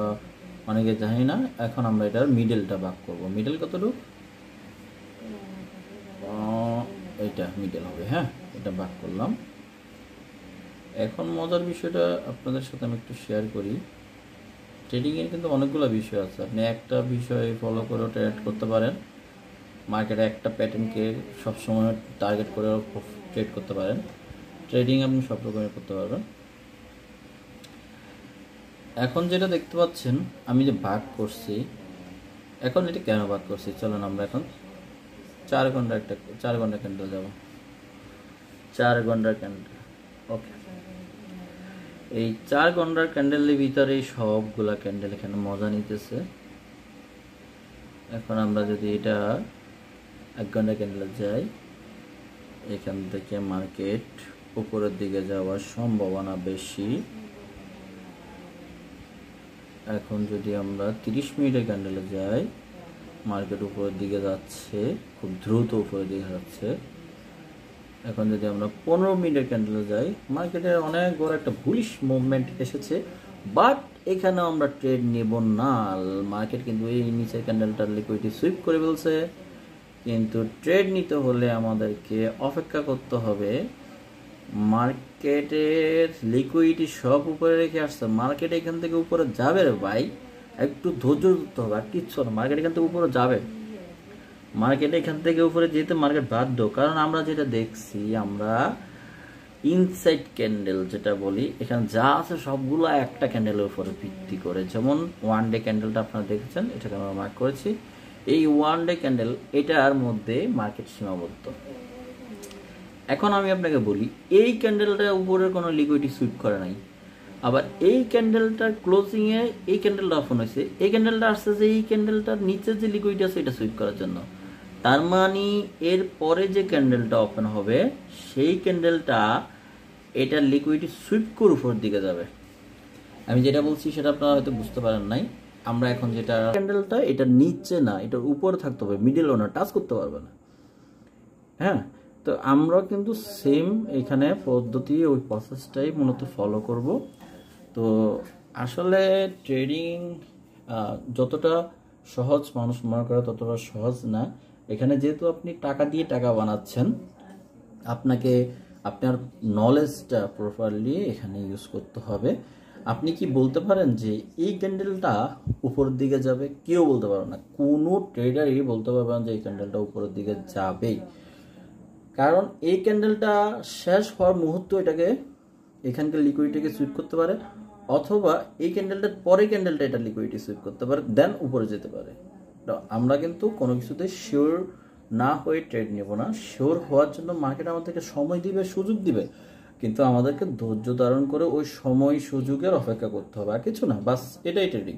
অনেকে জানি না। এখন আমরা এটার মিডলটা ভাগ করব। মিডল কতটুকু, এইটা মিডল হবে। হ্যাঁ, এটা ভাগ করলাম। এখন মজার বিষয়টা আপনাদের সাথে আমি একটু শেয়ার করি। ট্রেডিংয়ের কিন্তু অনেকগুলো বিষয় আছে, আপনি একটা বিষয় ফলো করে ট্রেড করতে পারেন। মার্কেটে একটা প্যাটার্নকে সবসময় টার্গেট করে ট্রেড করতে পারেন। ট্রেডিং আপনি সব রকমের করতে পারবেন। এখন যেটা দেখতে পাচ্ছেন আমি যে ভাগ করছি, এখন এটা কেন ভাগ করছি, চলুন আমরা এখন 4 ঘন্টা ক্যান্ডেল যাব। 4 ঘন্টার ক্যান্ডেল। ওকে, এই 4 ঘন্টার ক্যান্ডেলের ভিতরে সবগুলা ক্যান্ডেল এখানে মজা নিতেছে। এখন আমরা যদি এটা 1 ঘন্টা ক্যান্ডেল যাই, এখান থেকে মার্কেট উপরের দিকে যাওয়ার সম্ভাবনা বেশি। এখন যদি আমরা 30 মিনিটের ক্যান্ডেলে যাই, মার্কেট উপরের দিকে যাচ্ছে, খুব দ্রুত উপরের দিকে যাচ্ছে। এখন যদি আমরা 15 মিনিটের ক্যান্ডেলে যাই, মার্কেটে অনেক বড় একটা বুলিশ মুভমেন্ট এসেছে, বাট এখানেও আমরা ট্রেড নেব না। মার্কেট কিন্তু এই নিচের ক্যান্ডেলটার লিকুইডিটি সুইপ করে ফেলছে, কিন্তু ট্রেড নিতে হলে আমাদেরকে অপেক্ষা করতে হবে। মার্কেটের লিকুইডিটি সব উপরে রেখে আসছে, মার্কেট এখান থেকে উপরে যাবে রে ভাই, একটু ধৈর্য ধরতে হবে, আর কিচ্ছু না। মার্কেট এখান থেকে উপরে যাবে, মার্কেট এখান থেকে উপরে যেতে মার্কেট বাধ্য। কারণ আমরা যেটা দেখছি, আমরা ইনসাইড ক্যান্ডেল যেটা বলি, এখানে যা আছে সবগুলো একটা ক্যান্ডেলের উপরে ভিত্তি করে। যেমন ওয়ান ডে ক্যান্ডেলটা আপনারা দেখেছেন, এটাকে আমরা মার্ক করেছি। এই ওয়ান ডে ক্যান্ডেল, এটার মধ্যে মার্কেট সীমাবদ্ধ। এখন আমি আপনাকে বলি, এই ক্যান্ডেলটা উপরের কোনো লিকুইডিটি সুইপ করে নাই, আবার এই ক্যান্ডেলটার ক্লোজিং এ এই ক্যান্ডেলটা ওপেন হয়েছে, এই ক্যান্ডেলটা আসছে যে এই ক্যান্ডেলটার নিচে যে লিকুইডিটি আছে এটা সুইপ করার জন্য। তার মানে এর পরে যে ক্যান্ডেলটা ওপেন হবে, সেই ক্যান্ডেলটা এটার লিকুইডিটি সুইপ করে উপর দিকে যাবে। আমি যেটা বলছি সেটা আপনারা হয়তো বুঝতে পারেন নাই। আমরা এখন যেটা ক্যান্ডেলটা, এটা নিচে না, এটার উপরে থাকতে হবে, মিডল না, টাচ করতে পারবে না। হ্যাঁ, তো আমরা কিন্তু সেম এখানে পদ্ধতি, ওই প্রসেসটাই মূলত ফলো করব। তো আসলে ট্রেডিং যতটা সহজ মানুষ মনে করে ততটা সহজ না। এখানে যেহেতু আপনি টাকা দিয়ে টাকা বানাচ্ছেন, আপনাকে আপনার নলেজটা প্রপারলি এখানে ইউজ করতে হবে। আপনি কি বলতে পারেন যে এই ক্যান্ডেলটা উপরের দিকে যাবে? কেউ বলতে পারবে না, কোনো ট্রেডারই বলতে পারবে না যে এই ক্যান্ডেলটা উপরের দিকে যাবেই। কারণ এই ক্যান্ডেলটা শেষ হওয়ার মুহূর্তে এটাকে এখানকার লিকুইডিটিকে সুইপ করতে পারে, অথবা এই ক্যান্ডেলটার পরে ক্যান্ডেলটা এটা লিকুইডিটি সুইপ করতে পারে, দেন উপরে যেতে পারে। আমরা কিন্তু কোনো কিছুতে শিওর না হয়ে ট্রেড নেব না। শিওর হওয়ার জন্য মার্কেট আমাদেরকে সময় দিবে, সুযোগ দিবে, কিন্তু আমাদেরকে ধৈর্য ধারণ করে ওই সময় সুযোগের অপেক্ষা করতে হবে, আর কিছু না। বাস এটাই ট্রেডিং।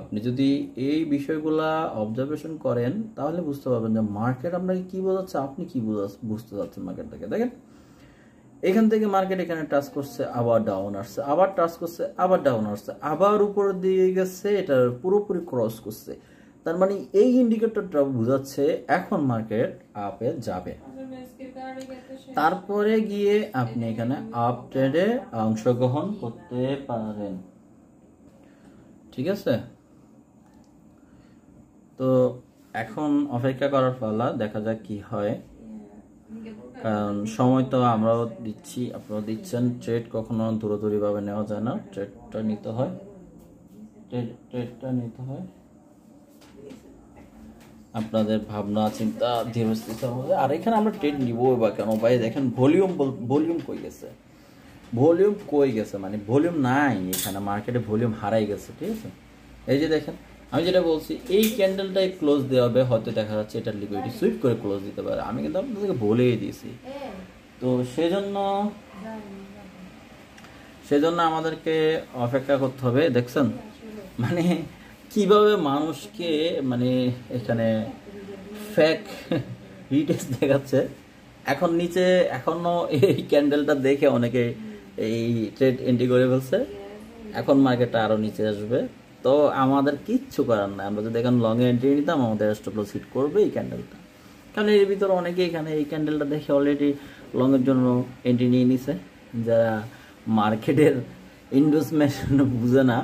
আপনি যদি এই বিষয়গুলা অবজারভেশন করেন তাহলে বুঝতে পারবেন যে মার্কেট আপনাকে কি বোঝাচ্ছে, আপনি কি বুঝতে চাচ্ছেন মার্কেটটাকে। দেখেন, এখান থেকে মার্কেট এখানে টাচ করছে, আবার ডাউন আসছে, আবার টাচ করছে, আবার ডাউন আসছে, আবার উপরের দিকে গেছে, এটা পুরোপুরি ক্রস করছে। তার মানে এই ইন্ডিকেটরটা বোঝাচ্ছে এখন মার্কেট আপে যাবে। তারপরে গিয়ে আপনি এখানে আপ ট্রেডে অংশগ্রহণ করতে পারেন। ঠিক আছে, তো এখন অপেক্ষা করার পালা, দেখা যাক কি হয়। কারণ সময় তো আমরাও দিচ্ছি, আপনারাও দিচ্ছেন। ট্রেড কখনো দূরদূরি ভাবে নেওয়া যায় না, ট্রেডটা নিতে হয়, ট্রেডটা নিতে হয় আপনাদের ভাবনা চিন্তা ধীরস্থির মধ্যে। আর এখানে আমরা ট্রেড নিব বা কেন ভাই? দেখেন ভলিউম কই গেছে, ভলিউম কই গেছে, মানে ভলিউম নাই এখানে, মার্কেটে ভলিউম হারাই গেছে। ঠিক আছে, এই যে দেখেন, আমি যেটা বলছি, এই ক্যান্ডেলটাই ক্লোজ দেওয়া হবে, হয়তো দেখা যাচ্ছে এটা লিকুইডিটি সুইপ করে ক্লোজ দিতে পারে, আমি কিন্তু আপনাদেরকে বলেই দিয়েছি। তো সেজন্য আমাদেরকে অপেক্ষা করতে হবে। দেখছেন মানে কিভাবে মানুষকে মানে এখানে ফেক রিটেস্ট দেখাচ্ছে। এখন নিচে এখনো এই ক্যান্ডেলটা দেখে অনেকে এই ট্রেড এন্ট্রি করে ফেলছে, এখন মার্কেটটা আরো নিচে আসবে। তো আমাদের কিচ্ছু করার নাই, আমরা যদি এখন লং এন্ট্রি নিতাম আমাদের স্টপ লস হিট করবে এই ক্যান্ডেলটা। কারণ এর ভিতরে অনেকে এখানে এই ক্যান্ডেলটা দেখে অলরেডি লং এর জন্য এন্ট্রি নিয়ে নিছে, যারা মার্কেটের ইনভেস্টমেন্ট বুঝে না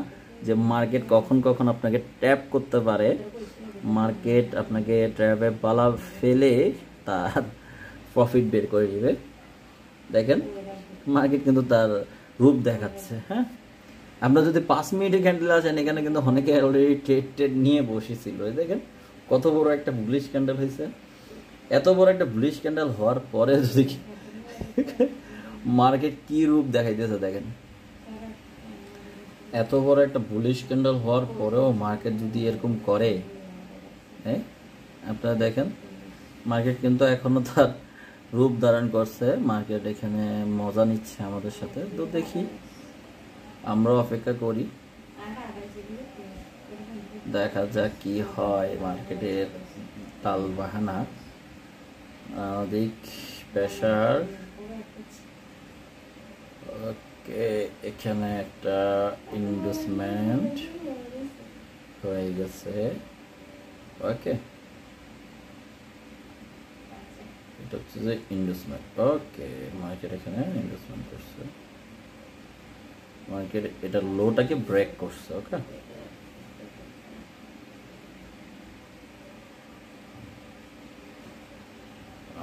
যে মার্কেট কখন কখন আপনাকে ট্যাপ করতে পারে, মার্কেট আপনাকে ট্র্যাপে পালা ফেলে তার প্রফিট বের করে দিবে। দেখেন মার্কেট কিন্তু তার রূপ দেখাচ্ছে। হ্যাঁ, আমরা যদি 5 মিনিটের ক্যান্ডেল আসেন, এখানে কিন্তু অনেকে অলরেডি ট্রেড নিয়ে বসেছিল। দেখেন কত বড় একটা বুলিশ ক্যান্ডেল হয়েছে। এত বড় একটা বুলিশ ক্যান্ডেল হওয়ার পরে যদি মার্কেট কি রূপ দেখাইতেছে দেখেন, এত বড় একটা বুলিশ ক্যান্ডেল হওয়ার পরেও মার্কেট যদি এরকম করে, হ্যাঁ আপনারা দেখেন মার্কেট কিন্তু এখনো তার রূপ ধারণ করছে। মার্কেট এখানে মজা নিচ্ছে আমাদের সাথে। তো দেখি, আমরাও অপেক্ষা করি, দেখা যাক কি হয় মার্কেটের তাল বাহানা। দিক প্রেসার, ওকে, এখানে একটা ইনভেস্টমেন্ট হয়ে গেছে। ওকে, এটা হচ্ছে যে ইনভেস্টমেন্ট। ওকে, মার্কেট এখানে ইনভেস্টমেন্ট করছে, মার্কেট এটা লোটাকে ব্রেক করছে। ওকে,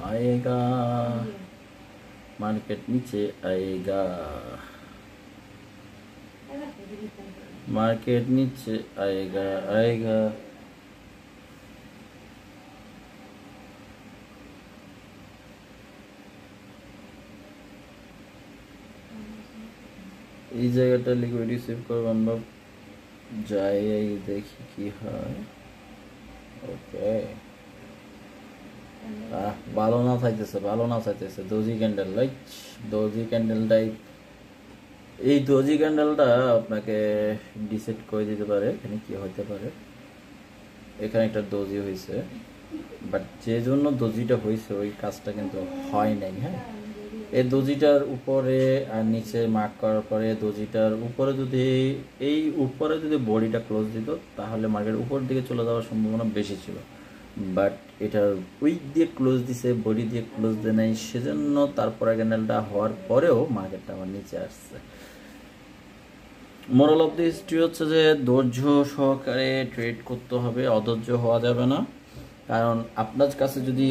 आएगा, मार्केट नीचे आएगा, मार्केट नीचे आएगा आएगा। এই জায়গাটা লিকুইড রিসিভ করবো আমরা, যাই দেখি কি হয়। ওকে, ভালো না চাইতেছে, ভালো না চাইতেছে। দোজি ক্যান্ডেল, লাইক দোজি ক্যান্ডেলটাই, এই দোজি ক্যান্ডেলটা আপনাকে ডিসাইড করে দিতে পারে এখানে কি হতে পারে। এখানে একটা দোজি হয়েছে, বাট যে জন্য দোজিটা হয়েছে ওই কাজটা কিন্তু হয় নাই। হ্যাঁ, এই দোজিটার উপরে আর নিচে মার্ক করার পরে দোজিটার উপরে যদি এই উপরে যদি বডিটা ক্লোজ দিত তাহলে মার্কেট উপর দিকে চলে যাওয়ার সম্ভাবনা বেশি ছিল, বাট এটার উইক দিয়ে ক্লোজ দিছে, বডি দিয়ে ক্লোজ দেয় নাই, সেজন্য তারপরে ক্যান্ডেলটা হওয়ার পরেও মার্কেটটা আমার নিচে আসছে। মোরাল অফ দি হিস্ট্রি হচ্ছে যে ধৈর্য সহকারে ট্রেড করতে হবে, অধৈর্য হওয়া যাবে না। কারণ আপনার কাছে যদি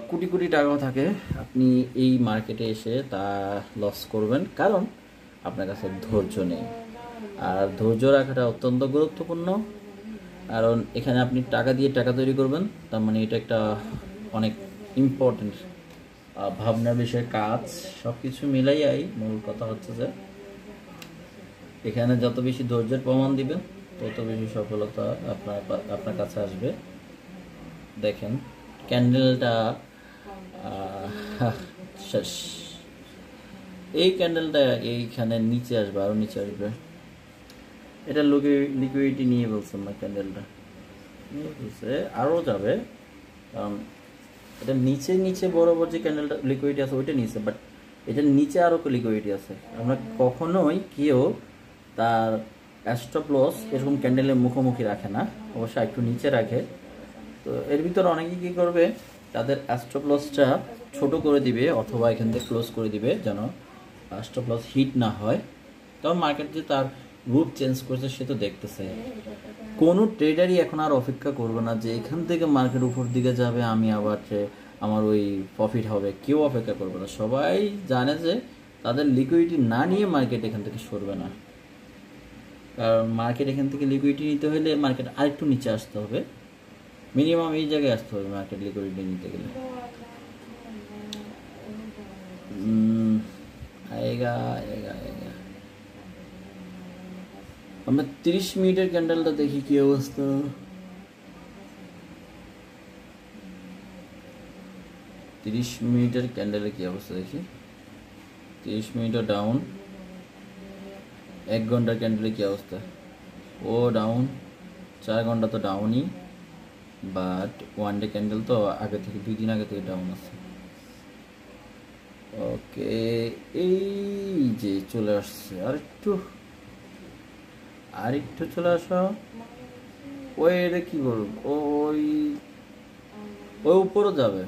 কোটি কোটি টাকা থাকে, আপনি এই মার্কেটে এসে তা লস করবেন, কারণ আপনার কাছে ধৈর্য নেই। আর ধৈর্য রাখাটা অত্যন্ত গুরুত্বপূর্ণ, কারণ এখানে আপনি টাকা দিয়ে টাকা তৈরি করবেন, তার মানে এটা একটা অনেক ইম্পর্টেন্ট ভাবনার বিষয় কাজ। সব কিছু মিলাইয়াই মূল কথা হচ্ছে যে এখানে যত বেশি ধৈর্যের প্রমাণ দিবেন তত বেশি সফলতা আপনার কাছে আসবে। দেখেন ক্যান্ডেলটা শেষ, এই ক্যান্ডেলটা এইখানে নিচে আসবে, আরো নিচে আসবে। এটা লিকুইডিটি নিয়ে বলছেন না, ক্যান্ডেলটা নিয়ে বলছে আরও যাবে, কারণ এটা নিচে নিচে বরাবর যে ক্যান্ডেলটা লিকুইডিটি আছে ওইটা নিচে, বাট এটার নিচে আরও লিকুইডিটি আছে। আমরা কখনোই কেউ তার স্টপ লস এরকম ক্যান্ডেলের মুখোমুখি রাখে না, অবশ্যই একটু নিচে রাখে। তো এর ভিতরে অনেকে কী করবে, তাদের স্টপ লসটা ছোট করে দিবে অথবা এখান থেকে ক্লোজ করে দিবে যেন স্টপ লস হিট না হয়। কারণ মার্কেট যে তার রূপ চেঞ্জ করছে সে তো দেখতেছে। কোনো ট্রেডারই এখন আর অপেক্ষা করবে না যে এখান থেকে মার্কেট উপর দিকে যাবে আমি আবার আমার ওই প্রফিট হবে, কেউ অপেক্ষা করবে না। সবাই জানে যে তাদের লিকুইডিটি না নিয়ে মার্কেট এখান থেকে সরবে না, কারণ মার্কেট এখান থেকে লিকুইডিটি নিতে হলে মার্কেট আরেকটু নিচে আসতে হবে, মিনিমাম এই জায়গায় আসতে হবে মার্কেট লিকুইডিটি নিতে গেলে। আয়েগা আয়েগা আয়েগা। আমরা 30 মিনিটের ক্যান্ডেলটা দেখি কি অবস্থা। 30 মিনিটের ক্যান্ডেলের কি অবস্থা দেখি। 30 মিনিটও ডাউন, 1 ঘন্টার ক্যান্ডেলের কি অবস্থা, ও ডাউন, 4 ঘন্টা তো ডাউনই, বাট ওয়ান ডে ক্যান্ডেল তো আগে থেকে 2 দিন আগে থেকে ডাউন আছে। ওকে, এই যে চলে আসছে, আরেকটু চলে আসো। ওই এটা কি করব, ওই উপরে যাবে।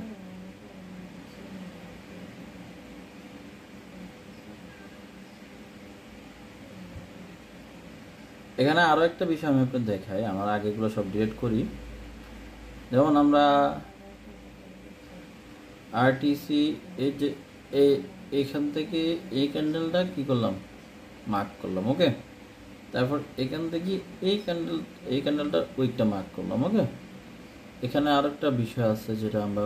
এখানে আরো একটা বিষয় আমি আপনাদের দেখাই, আমার আগেগুলো সব ডিলিট করি। যেমন আমরা আরটিসি এই যে এইখান থেকে এই ক্যান্ডেলটা কি করলাম, মার্ক করলাম। ওকে, তারপর এখান থেকে এই ক্যান্ডেলটা উইকটা মার্ক করলাম। ওকে, এখানে আর একটা বিষয় আছে যেটা আমরা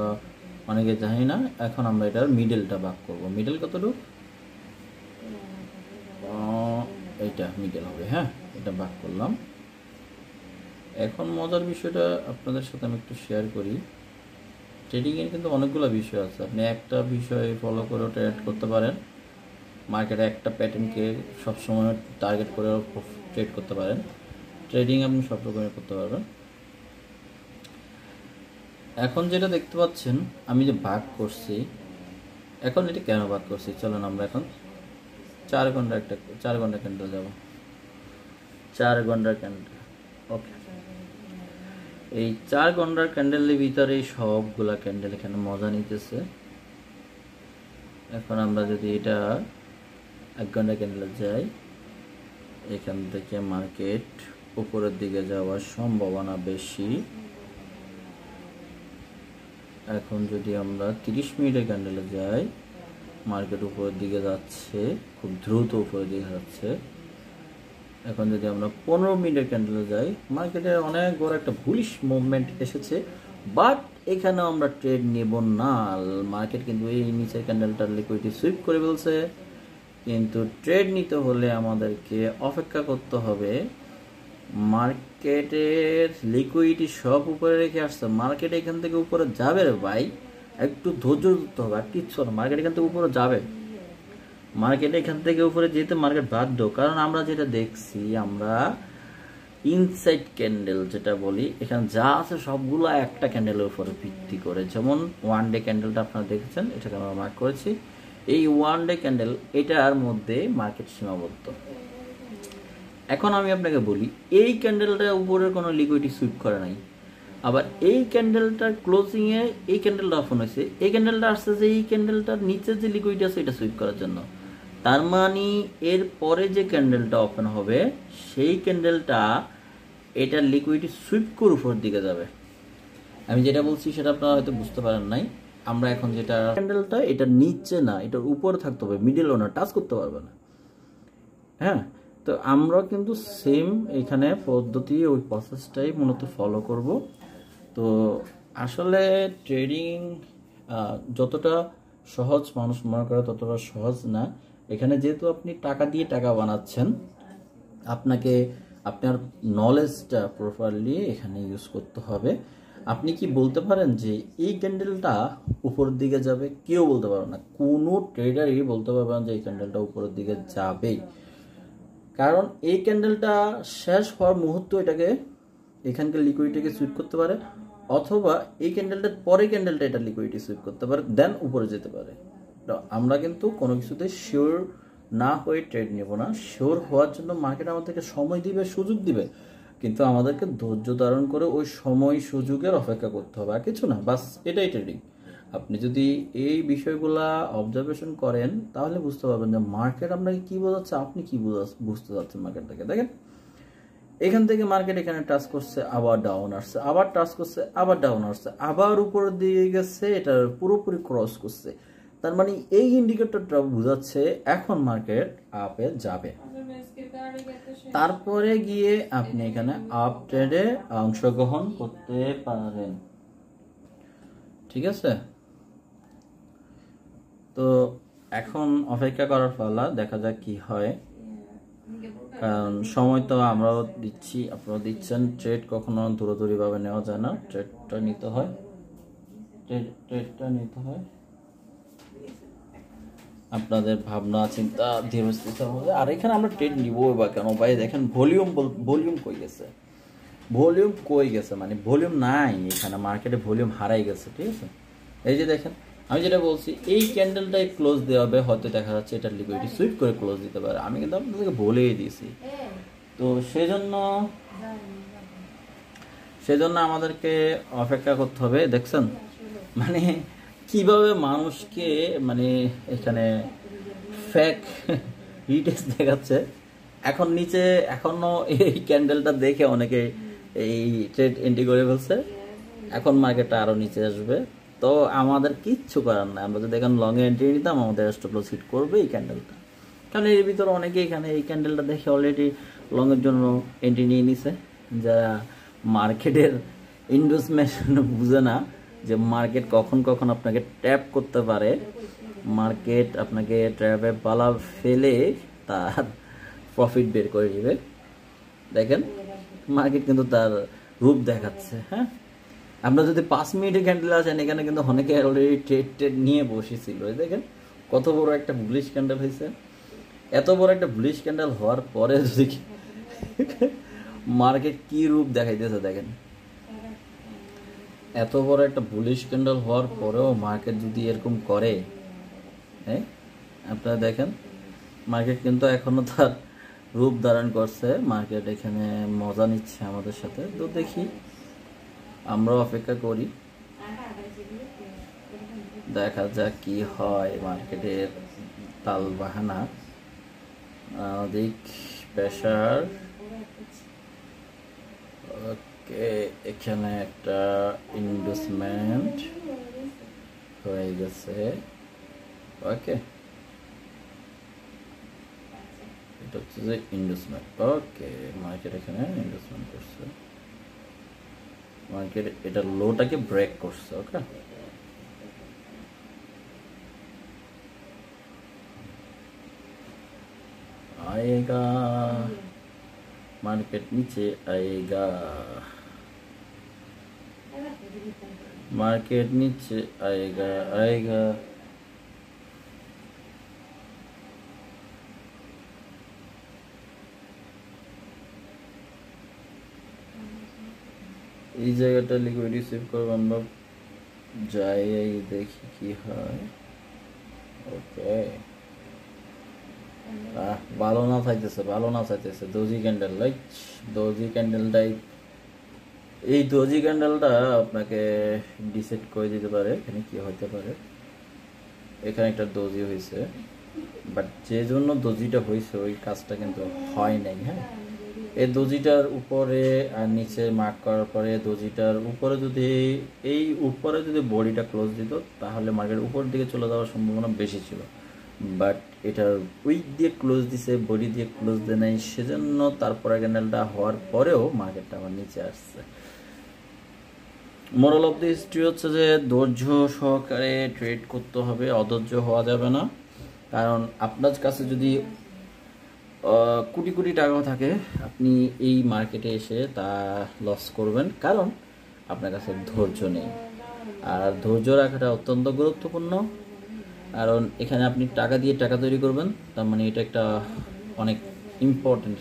অনেকে জানি না, এখন আমরা এটার মিডলটা ভাগ করবো। মিডল কতটুকু, এইটা মিডল হবে। হ্যাঁ, এটা ভাগ করলাম। এখন মজার বিষয়টা আপনাদের সাথে আমি একটু শেয়ার করি। ট্রেডিংয়ের কিন্তু অনেকগুলো বিষয় আছে, আপনি একটা বিষয় ফলো করে ট্রেড করতে পারেন, মার্কেটে একটা প্যাটার্নকে সবসময় টার্গেট করে ট্রেড করতে পারেন। ট্রেডিং আপনি সব রকমের করতে পারবেন। এখন যেটা দেখতে পাচ্ছেন আমি যে ভাগ করছি, এখন এটা কেন ভাগ করছি, চলুন আমরা এখন 4 ঘন্টা ক্যান্ডেল যাব। 4 ঘন্টার ক্যান্ডেল, ওকে, এই 4 ঘন্টার ক্যান্ডেলের ভিতরে সবগুলা ক্যান্ডেল এখানে মজা নিতেছে। এখন আমরা যদি এটা 1 ঘন্টা ক্যান্ডেলে যাই, এখান থেকে মার্কেট উপরের দিকে যাওয়ার সম্ভাবনা বেশি। এখন যদি আমরা 30 মিনিটের ক্যান্ডেলে যাই, মার্কেট উপরের দিকে যাচ্ছে, খুব দ্রুত উপরের দিকে যাচ্ছে। এখন যদি আমরা 15 মিনিটের ক্যান্ডেলে যাই, মার্কেটে অনেক বড় একটা বুলিশ মুভমেন্ট এসেছে, বাট এখানেও আমরা ট্রেড নেব না। মার্কেট কিন্তু এই নিচের ক্যান্ডেলটার লিকুইডিটি সুইপ করে ফেলছে, কিন্তু ট্রেড নিতে হলে আমাদেরকে অপেক্ষা করতে হবে। মার্কেটের লিকুইডিটি সব উপরে রেখে আসছে, মার্কেট এখান থেকে উপরে যাবে রে ভাই, একটু ধৈর্য ধরতে হবে, আর কিচ্ছু না, মার্কেট এখান থেকে উপরে যাবে। মার্কেট এখান থেকে উপরে যেতে মার্কেট বাধ্য, কারণ আমরা যেটা দেখছি, আমরা ইনসাইড ক্যান্ডেল যেটা বলি, এখানে যা আছে সবগুলো একটা ক্যান্ডেলের উপরে ভিত্তি করে। যেমন 1 ডে ক্যান্ডেলটা আপনারা দেখেছেন, এটাকে আমরা মার্ক করেছি। এই 1 ডে ক্যান্ডেল, এটার মধ্যে মার্কেট সীমাবদ্ধ। এখন আমি আপনাকে বলি, এই ক্যান্ডেলটা উপরের কোনো লিকুইডিটি সুইপ করে নাই, আবার এই ক্যান্ডেলটার ক্লোজিং এ এই ক্যান্ডেলটা ওপেন হয়েছে, এই ক্যান্ডেলটা আসছে যে এই ক্যান্ডেলটার নিচে যে লিকুইডিটি আছে এটা সুইপ করার জন্য। তার মানে এর পরে যে ক্যান্ডেলটা ওপেন হবে, সেই ক্যান্ডেলটা এটার লিকুইডিটি সুইপ করে উপর দিকে যাবে। আমি যেটা বলছি সেটা আপনারা হয়তো বুঝতে পারেন নাই। আমরা এখন যেটা ক্যান্ডেলটা, এটা নিচে না, এটার উপরে থাকতে হবে, মিডল ওনার টাচ করতে পারবে না। হ্যাঁ, তো আমরা কিন্তু সেম এখানে পদ্ধতি, ওই প্রসেসটাই মূলত ফলো করব। তো আসলে ট্রেডিং যতটা সহজ মানুষ মনে করে ততটা সহজ না। এখানে যেহেতু আপনি টাকা দিয়ে টাকা বানাচ্ছেন, আপনাকে আপনার নলেজটা প্রপারলি এখানে ইউজ করতে হবে। আপনি কি বলতে পারেন যে এই ক্যান্ডেলটা উপরের দিকে যাবে? কেউ বলতে পারবে না, কোনো ট্রেডারই বলতে পারবে না যে এই ক্যান্ডেলটা উপরের দিকে যাবেই, কারণ এই ক্যান্ডেলটা শেষ হওয়ার মুহূর্ত এটাকে এখানকার লিকুইডিটিকে সুইপ করতে পারে, অথবা এই ক্যান্ডেলটার পরে ক্যান্ডেলটা এটা লিকুইডিটি সুইপ করতে পারে, দেন উপরে যেতে পারে। তো আমরা কিন্তু কোনো কিছুতে শিওর না হয়ে ট্রেড নেব না। শিওর হওয়ার জন্য মার্কেট আমাদেরকে সময় দিবে, সুযোগ দিবে, কিন্তু আমাদেরকে ধৈর্য ধারণ করে ওই সময় সুযোগের অপেক্ষা করতে হবে, আর কিছু না। বাস এটাই ট্রেডিং। আপনি যদি এই বিষয়গুলা অবজারভেশন করেন, তাহলে বুঝতে পারবেন যে মার্কেট আপনাকে কি বোঝাচ্ছে, আপনি কি বুঝতে চাচ্ছেন মার্কেটটাকে। দেখেন, এখান থেকে মার্কেট এখানে টাচ করছে, আবার ডাউন আসছে, আবার টাচ করছে, আবার ডাউন আসছে, আবার উপরের দিকে গেছে, এটা পুরোপুরি ক্রস করছে। তার মানে এই ইন্ডিকেটরটা বোঝাচ্ছে এখন মার্কেট আপে যাবে। তারপরে গিয়ে আপনি এখানে আপ ট্রেডে অংশগ্রহণ করতে পারেন। ঠিক আছে, তো এখন অপেক্ষা করার পালা, দেখা যাক কি হয়। কারণ সময় তো আমরাও দিচ্ছি, আপনারাও দিচ্ছেন। ট্রেড কখনো দূরদূরি ভাবে নেওয়া যায় না, ট্রেডটা নিতে হয়, ট্রেডটা নিতে হয় আপনাদের ভাবনা চিন্তা ধীরস্থির মধ্যে। আর এখানে আমরা ট্রেড নিব বা কেন ভাই? দেখেন ভলিউম কই গেছে, ভলিউম কই গেছে, মানে ভলিউম নাই এখানে, মার্কেটে ভলিউম হারাই গেছে। ঠিক আছে, এই যে দেখেন, আমি যেটা বলছি, এই ক্যান্ডেলটাই ক্লোজ দেওয়া হবে, হয়তো দেখা যাচ্ছে এটা লিকুইডিটি সুইপ করে ক্লোজ দিতে পারে, আমি কিন্তু আপনাদেরকে বলেই দিয়েছি। তো সেজন্য আমাদেরকে অপেক্ষা করতে হবে। দেখছেন মানে কিভাবে মানুষকে মানে এখানে ফেক রিটেস্ট দেখাচ্ছে। এখন নিচে এখনো এই ক্যান্ডেলটা দেখে অনেকে এই ট্রেড এন্ট্রি করে ফেলছে, এখন মার্কেটটা আরো নিচে আসবে। তো আমাদের কিচ্ছু করার নাই, আমরা যদি এখন লং এন্ট্রি নিতাম, আমাদের স্টপ লস হিট করবে এই ক্যান্ডেলটা। কারণ এর ভিতরে অনেকে এখানে এই ক্যান্ডেলটা দেখে অলরেডি লং এর জন্য এন্ট্রি নিয়ে নিছে, যারা মার্কেটের ইনভেস্টমেন্ট বুঝে না যে মার্কেট কখন কখন আপনাকে ট্র্যাপ করতে পারে। মার্কেট আপনাকে ট্র্যাপে পালা ফেলে তার প্রফিট বের করে দিবে। দেখেন মার্কেট কিন্তু তার রূপ দেখাচ্ছে। হ্যাঁ, আমরা যদি 5 মিনিটের ক্যান্ডেল আছেন, এখানে কিন্তু অনেকে অলরেডি ট্রেড নিয়ে বসেছিল। দেখেন কত বড় একটা বুলিশ ক্যান্ডেল হয়েছে। এত বড় একটা বুলিশ ক্যান্ডেল হওয়ার পরে যদি মার্কেট কি রূপ দেখাইতেছে দেখেন, এত বড় একটা বুলিশ ক্যান্ডেল হওয়ার পরেও মার্কেট যদি এরকম করে, হ্যাঁ আপনারা দেখেন মার্কেট কিন্তু এখনো তার রূপ ধারণ করছে, মার্কেট এখানে মজা নিচ্ছে আমাদের সাথে। তো দেখি, আমরাও অপেক্ষা করি, দেখা যাক কি হয় মার্কেটের তাল বাহানা। দিক প্রেশার, ওকে, এখানে একটা ইনভেস্টমেন্ট হয়ে গেছে। ওকে, এটা হচ্ছে যে ইনভেস্টমেন্ট। ওকে, মার্কেট এখানে ইনভেস্টমেন্ট করছে, মার্কেট এটা লোটাকে ব্রেক করছে। ওকে, आएगा, मार्केट नीचे आएगा, मार्केट नीचे आएगा आएगा। এই জায়গাটা লিকুইড রিসিভ করব আমরা, যাই দেখি কি হয়। ওকে, ভালো না চাইতেছে, ভালো না চাইতেছে। দোজি ক্যান্ডেল, লাইক দোজি ক্যান্ডেলটাই, এই দোজি ক্যান্ডেলটা আপনাকে ডিসাইড করে দিতে পারে এখানে কি হতে পারে। এখানে একটা দোজি হয়েছে, বাট যে জন্য দোজিটা হয়েছে ওই কাজটা কিন্তু হয় নাই। হ্যাঁ, এই দোজিটার উপরে আর নিচে মার্ক করার পরে দোজিটার উপরে যদি এই উপরে যদি বডিটা ক্লোজ দিত তাহলে মার্কেট উপর দিকে চলে যাওয়ার সম্ভাবনা বেশি ছিল, বাট এটার উইক দিয়ে ক্লোজ দিছে, বডি দিয়ে ক্লোজ দেয় নাই, সেজন্য তারপরে ক্যান্ডেলটা হওয়ার পরেও মার্কেটটা আবার নিচে আসছে। মোরাল অফ দি হিস্ট্রি হচ্ছে যে ধৈর্য সহকারে ট্রেড করতে হবে, অধৈর্য হওয়া যাবে না। কারণ আপনার কাছে যদি কোটি কোটি টাকাও থাকে, আপনি এই মার্কেটে এসে তা লস করবেন, কারণ আপনার কাছে ধৈর্য নেই। আর ধৈর্য রাখাটা অত্যন্ত গুরুত্বপূর্ণ, কারণ এখানে আপনি টাকা দিয়ে টাকা তৈরি করবেন, তার মানে এটা একটা অনেক ইম্পর্টেন্ট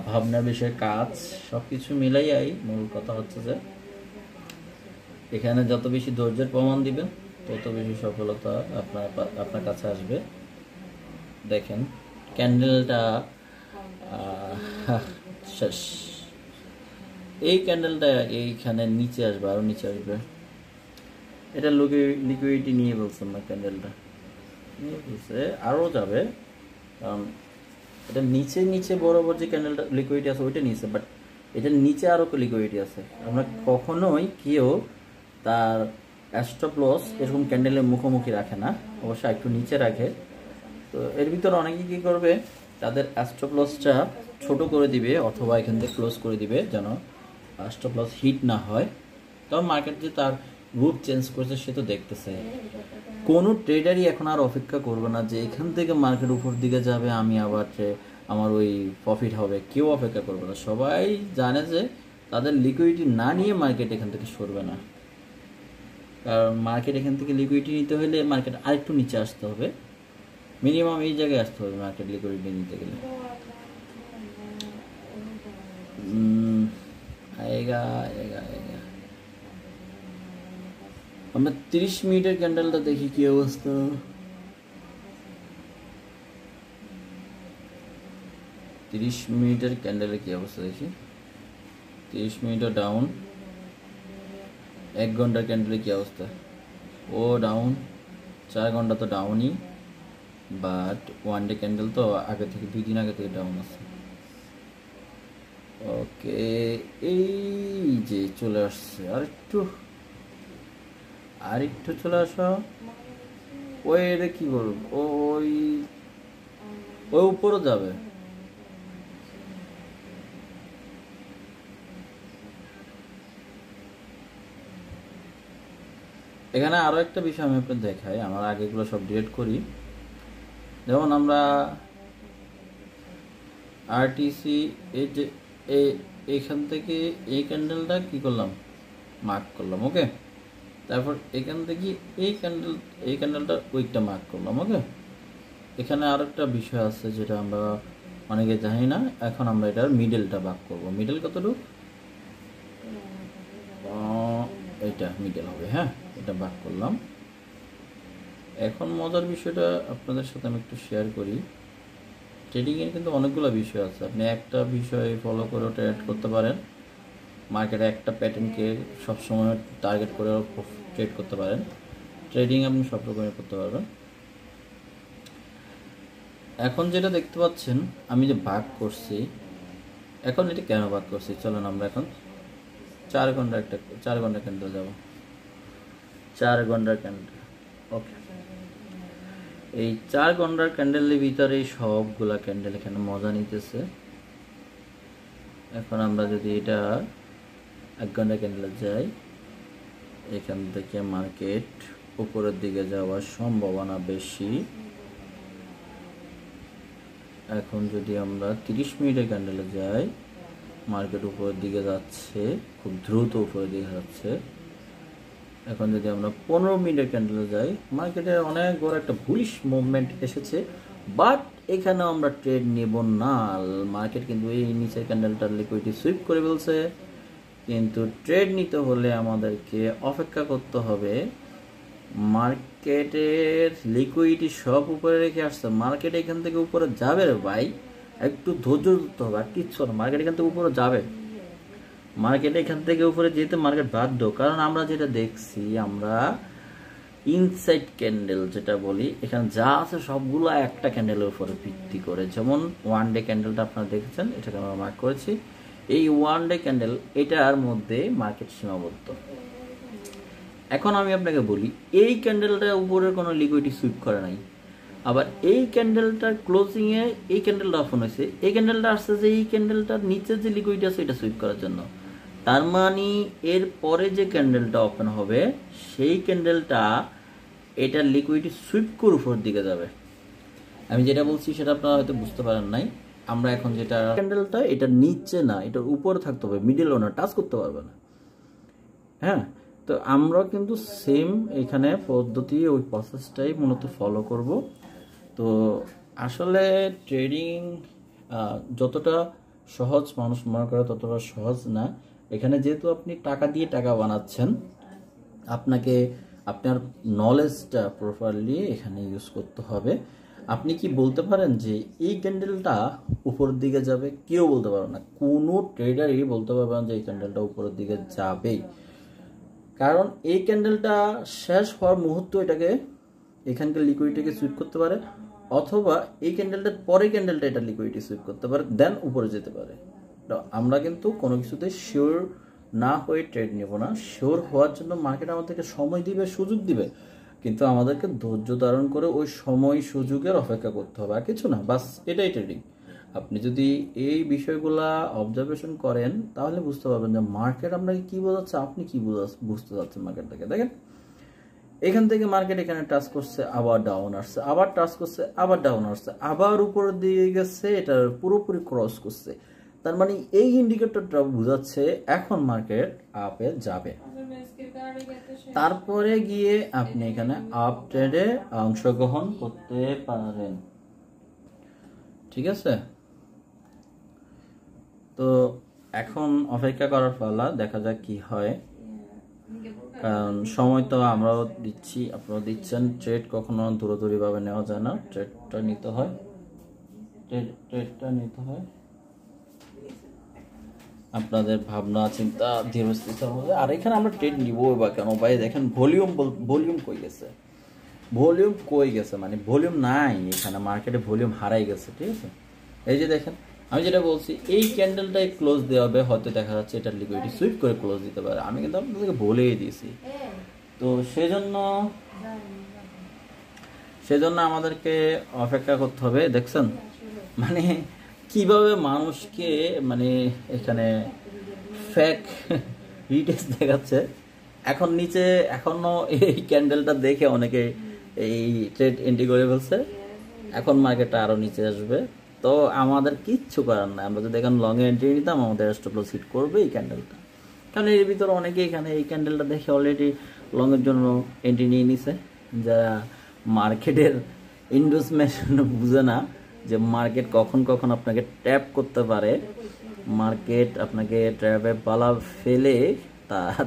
ভাবনার বিষয় কাজ। সব কিছু মিলাইয়াই মূল কথা হচ্ছে যে এখানে যত বেশি ধৈর্যের প্রমাণ দিবেন তত বেশি সফলতা আপনার কাছে আসবে। দেখেন ক্যান্ডেলটা শেষ, এই ক্যান্ডেলটা এইখানে নিচে আসবে, আরও নিচে আসবে। এটা লিকুইডিটি নিয়ে বলছেন না, ক্যান্ডেলটা নিয়ে বলছে আরও যাবে, কারণ এটা নিচে নিচে বরাবর যে ক্যান্ডেলটা লিকুইডিটি আছে ওইটা নিচে, বাট এটার নিচে আরও লিকুইডিটি আছে। আমরা কখনোই কেউ তার স্টপ লস এরকম ক্যান্ডেলের মুখোমুখি রাখে না, অবশ্যই একটু নিচে রাখে। তো এর ভিতরে অনেকে কী করবে, তাদের স্টপ লসটা ছোট করে দিবে অথবা এখান থেকে ক্লোজ করে দিবে যেন স্টপ লস হিট না হয়। তখন মার্কেট যে তার রুট চেঞ্জ করছে সে তো দেখতেছে। কোনো ট্রেডারই এখন আর অপেক্ষা করবে না যে এখান থেকে মার্কেট উপর দিকে যাবে আমি আবার আমার ওই প্রফিট হবে, কেউ অপেক্ষা করবে না। সবাই জানে যে তাদের লিকুইডিটি না নিয়ে মার্কেট এখান থেকে সরবে না, কারণ মার্কেট এখান থেকে লিকুইডিটি নিতে হলে মার্কেট আরেকটু নিচে আসতে হবে, মিনিমাম এই জায়গায় আসতে হবে মার্কেট লিকুইডিটি নিতে গেলে। আয়েগা আয়েগা আয়েগা। আমরা 30 মিনিটের ক্যান্ডেলটা দেখি কি অবস্থা। 30 মিনিটের ক্যান্ডেলের কি অবস্থা দেখি। 30 মিনিটও ডাউন, 1 ঘন্টার ক্যান্ডেলের কি অবস্থা, ও ডাউন, 4 ঘন্টা তো ডাউনই, বাট ওয়ান ডে ক্যান্ডেল তো আগে থেকে 2 দিন আগে থেকে ডাউন আছে। ওকে, এই যে চলে আসছে, আরেকটু চলে আসো। ওই এটা কি করব, ওই উপরে যাবে। এখানে আরো একটা বিষয় আমি আপনাদের দেখাই, আমার আগেগুলো সব ডিলিট করি। যেমন আমরা আরটিসি এই যে এইখান থেকে এই ক্যান্ডেলটা কি করলাম, মার্ক করলাম। ওকে, তারপর এখান থেকে এই ক্যান্ডেলটা উইকটা মার্ক করলাম। ওকে, এখানে আর একটা বিষয় আছে যেটা আমরা অনেকে জানি না, এখন আমরা এটার মিডলটা ভাগ করব। মিডল কতটুকু, এইটা মিডল হবে। হ্যাঁ, এটা ভাগ করলাম। এখন মজার বিষয়টা আপনাদের সাথে আমি একটু শেয়ার করি। ট্রেডিংয়ের কিন্তু অনেকগুলো বিষয় আছে, আপনি একটা বিষয় ফলো করে ট্রেড করতে পারেন, মার্কেটে একটা প্যাটার্নকে সবসময় টার্গেট করে ট্রেড করতে পারেন। ট্রেডিং আপনি সব রকমের করতে পারবেন। এখন যেটা দেখতে পাচ্ছেন আমি যে ভাগ করছি, এখন এটা কেন ভাগ করছি, চলুন আমরা এখন 4 ঘন্টা ক্যান্ডেল যাব। 4 ঘন্টার ক্যান্ডেল, ওকে। এই 4 ঘন্টার ক্যান্ডেলের ভিতরে সবগুলা ক্যান্ডেল এখানে মজা নিতেছে। এখন আমরা যদি এটা 1 ঘন্টা ক্যান্ডেলে যাই, এখান থেকে মার্কেট উপরের দিকে যাওয়ার সম্ভাবনা বেশি। এখন যদি আমরা 30 মিনিটের ক্যান্ডেলে যাই, মার্কেট উপরের দিকে যাচ্ছে, খুব দ্রুত উপরের দিকে যাচ্ছে। এখন যদি আমরা 15 মিনিটের ক্যান্ডেলে যাই, মার্কেটে অনেক বড় একটা বুলিশ মুভমেন্ট এসেছে, বাট এখানেও আমরা ট্রেড নেব না। মার্কেট কিন্তু এই নিচের ক্যান্ডেলটার লিকুইডিটি সুইপ করে ফেলছে, কিন্তু ট্রেড নিতে হলে আমাদেরকে অপেক্ষা করতে হবে। মার্কেটের লিকুইডিটি সব উপরে রেখে আসছে, মার্কেট এখান থেকে উপরে যাবে রে ভাই, একটু ধৈর্য ধরতে হবে, আর কিচ্ছু না, মার্কেট এখান থেকে উপরে যাবে। মার্কেট এখান থেকে উপরে যেতে মার্কেট বাধ্য, কারণ আমরা যেটা দেখছি, আমরা ইনসাইড ক্যান্ডেল যেটা বলি, এখানে যা আছে সবগুলো একটা ক্যান্ডেলের উপরে ভিত্তি করে। যেমন 1 ডে ক্যান্ডেলটা আপনারা দেখেছেন, এটাকে আমরা মার্ক করেছি। এই 1 ডে ক্যান্ডেল, এটার মধ্যে মার্কেট সীমাবদ্ধ। এখন আমি আপনাকে বলি, এই ক্যান্ডেলটা উপরের কোনো লিকুইডিটি সুইপ করে নাই, আবার এই ক্যান্ডেলটার ক্লোজিংয়ে এই ক্যান্ডেলটা ওপেন হয়েছে, এই ক্যান্ডেলটা আসছে যে এই ক্যান্ডেলটার নিচে যে লিকুইডিটি আছে এটা সুইপ করার জন্য। তার মানে এর পরে যে ক্যান্ডেলটা ওপেন হবে, সেই ক্যান্ডেলটা এটার লিকুইডিটি সুইপ করে উপর দিকে যাবে। আমি যেটা বলছি সেটা আপনারা হয়তো বুঝতে পারেন নাই। আমরা এখন যেটা ক্যান্ডেলটা, এটা নিচে না, এটার উপরে থাকতে হবে, মিডল না, টাচ করতে পারবে না। হ্যাঁ, তো আমরা কিন্তু সেম এখানে পদ্ধতি, ওই প্রসেসটাই মূলত ফলো করব। তো আসলে ট্রেডিং যতটা সহজ মানুষ মনে করে ততটা সহজ না। এখানে যেহেতু আপনি টাকা দিয়ে টাকা বানাচ্ছেন, আপনাকে আপনার নলেজটা প্রপারলি এখানে ইউজ করতে হবে। আপনি কি বলতে পারেন যে এই ক্যান্ডেলটা উপরের দিকে যাবে? কেউ বলতে পারবে না, কোনো ট্রেডারই বলতে পারবে না যে এই ক্যান্ডেলটা উপরের দিকে যাবেই, কারণ এই ক্যান্ডেলটা শেষ হওয়ার মুহূর্ত এটাকে এখানকার লিকুইডিটিকে সুইপ করতে পারে, অথবা এই ক্যান্ডেলটার পরে ক্যান্ডেলটা এটা লিকুইডিটি সুইপ করতে পারে, দেন উপরে যেতে পারে। আমরা কিন্তু কোনো কিছুতে শিওর না হয়ে ট্রেড নেব না। শিওর হওয়ার জন্য মার্কেট আমাদেরকে সময় দিবে, সুযোগ দিবে, কিন্তু আমাদেরকে ধৈর্য ধারণ করে ওই সময় সুযোগের অপেক্ষা করতে হবে, আর কিছু না, বাস এটাই ট্রেডিং। আপনি যদি এই বিষয়গুলা অবজারভেশন করেন তাহলে বুঝতে পারবেন যে মার্কেট আপনাকে কি বোঝাচ্ছে, আপনি কি বুঝতে চাচ্ছেন মার্কেট থেকে। দেখেন, এখান থেকে মার্কেট এখানে টাচ করছে, আবার ডাউন আসছে, আবার টাচ করছে, আবার ডাউন আসছে, আবার উপরের দিকে গেছে, এটা পুরোপুরি ক্রস করছে। তার মানে এই ইন্ডিকেটরটা বোঝাচ্ছে এখন মার্কেট আপে যাবে। তারপরে গিয়ে আপনি এখানে আপ ট্রেডে অংশগ্রহণ করতে পারেন, ঠিক আছে? তো এখন অপেক্ষা করার পালা, দেখা যাক কি হয়, কারণ সময় তো আমরাও দিচ্ছি, আপনারাও দিচ্ছেন। ট্রেড কখনো দূরদূরি ভাবে নেওয়া যায় না, ট্রেডটা নিতে হয়, ট্রেডটা নিতে হয় আপনাদের ভাবনা চিন্তা ধীরস্থির মধ্যে। আর এখানে আমরা ট্রেড নিব বা কেন ভাই? দেখেন ভলিউম কই গেছে, ভলিউম কই গেছে, মানে ভলিউম নাই এখানে, মার্কেটে ভলিউম হারাই গেছে, ঠিক আছে? এই যে দেখেন, আমি যেটা বলছি, এই ক্যান্ডেলটাই ক্লোজ দেওয়া হবে, হয়তো দেখা যাচ্ছে এটার লিকুইডিটি সুইপ করে ক্লোজ দিতে পারে, আমি কিন্তু আপনাদেরকে বলেই দিয়েছি। তো সেজন্য আমাদেরকে অপেক্ষা করতে হবে। দেখছেন মানে কিভাবে মানুষকে মানে এখানে ফেক রিটেস্ট দেখাচ্ছে। এখন নিচে এখনো এই ক্যান্ডেলটা দেখে অনেকে এই ট্রেড এন্ট্রি করে ফেলছে, এখন মার্কেটটা আরো নিচে আসবে। তো আমাদের কিচ্ছু করার নাই, আমরা যদি এখন লং এন্ট্রি নিতাম আমাদের স্টপ লস হিট করবে এই ক্যান্ডেলটা, কারণ এর ভিতরে অনেকে এখানে এই ক্যান্ডেলটা দেখে অলরেডি লং এর জন্য এন্ট্রি নিয়ে নিছে, যারা মার্কেটের ইনভেস্টমেন্ট বুঝে না যে মার্কেট কখন কখন আপনাকে ট্র্যাপ করতে পারে, মার্কেট আপনাকে ট্র্যাপে পালা ফেলে তার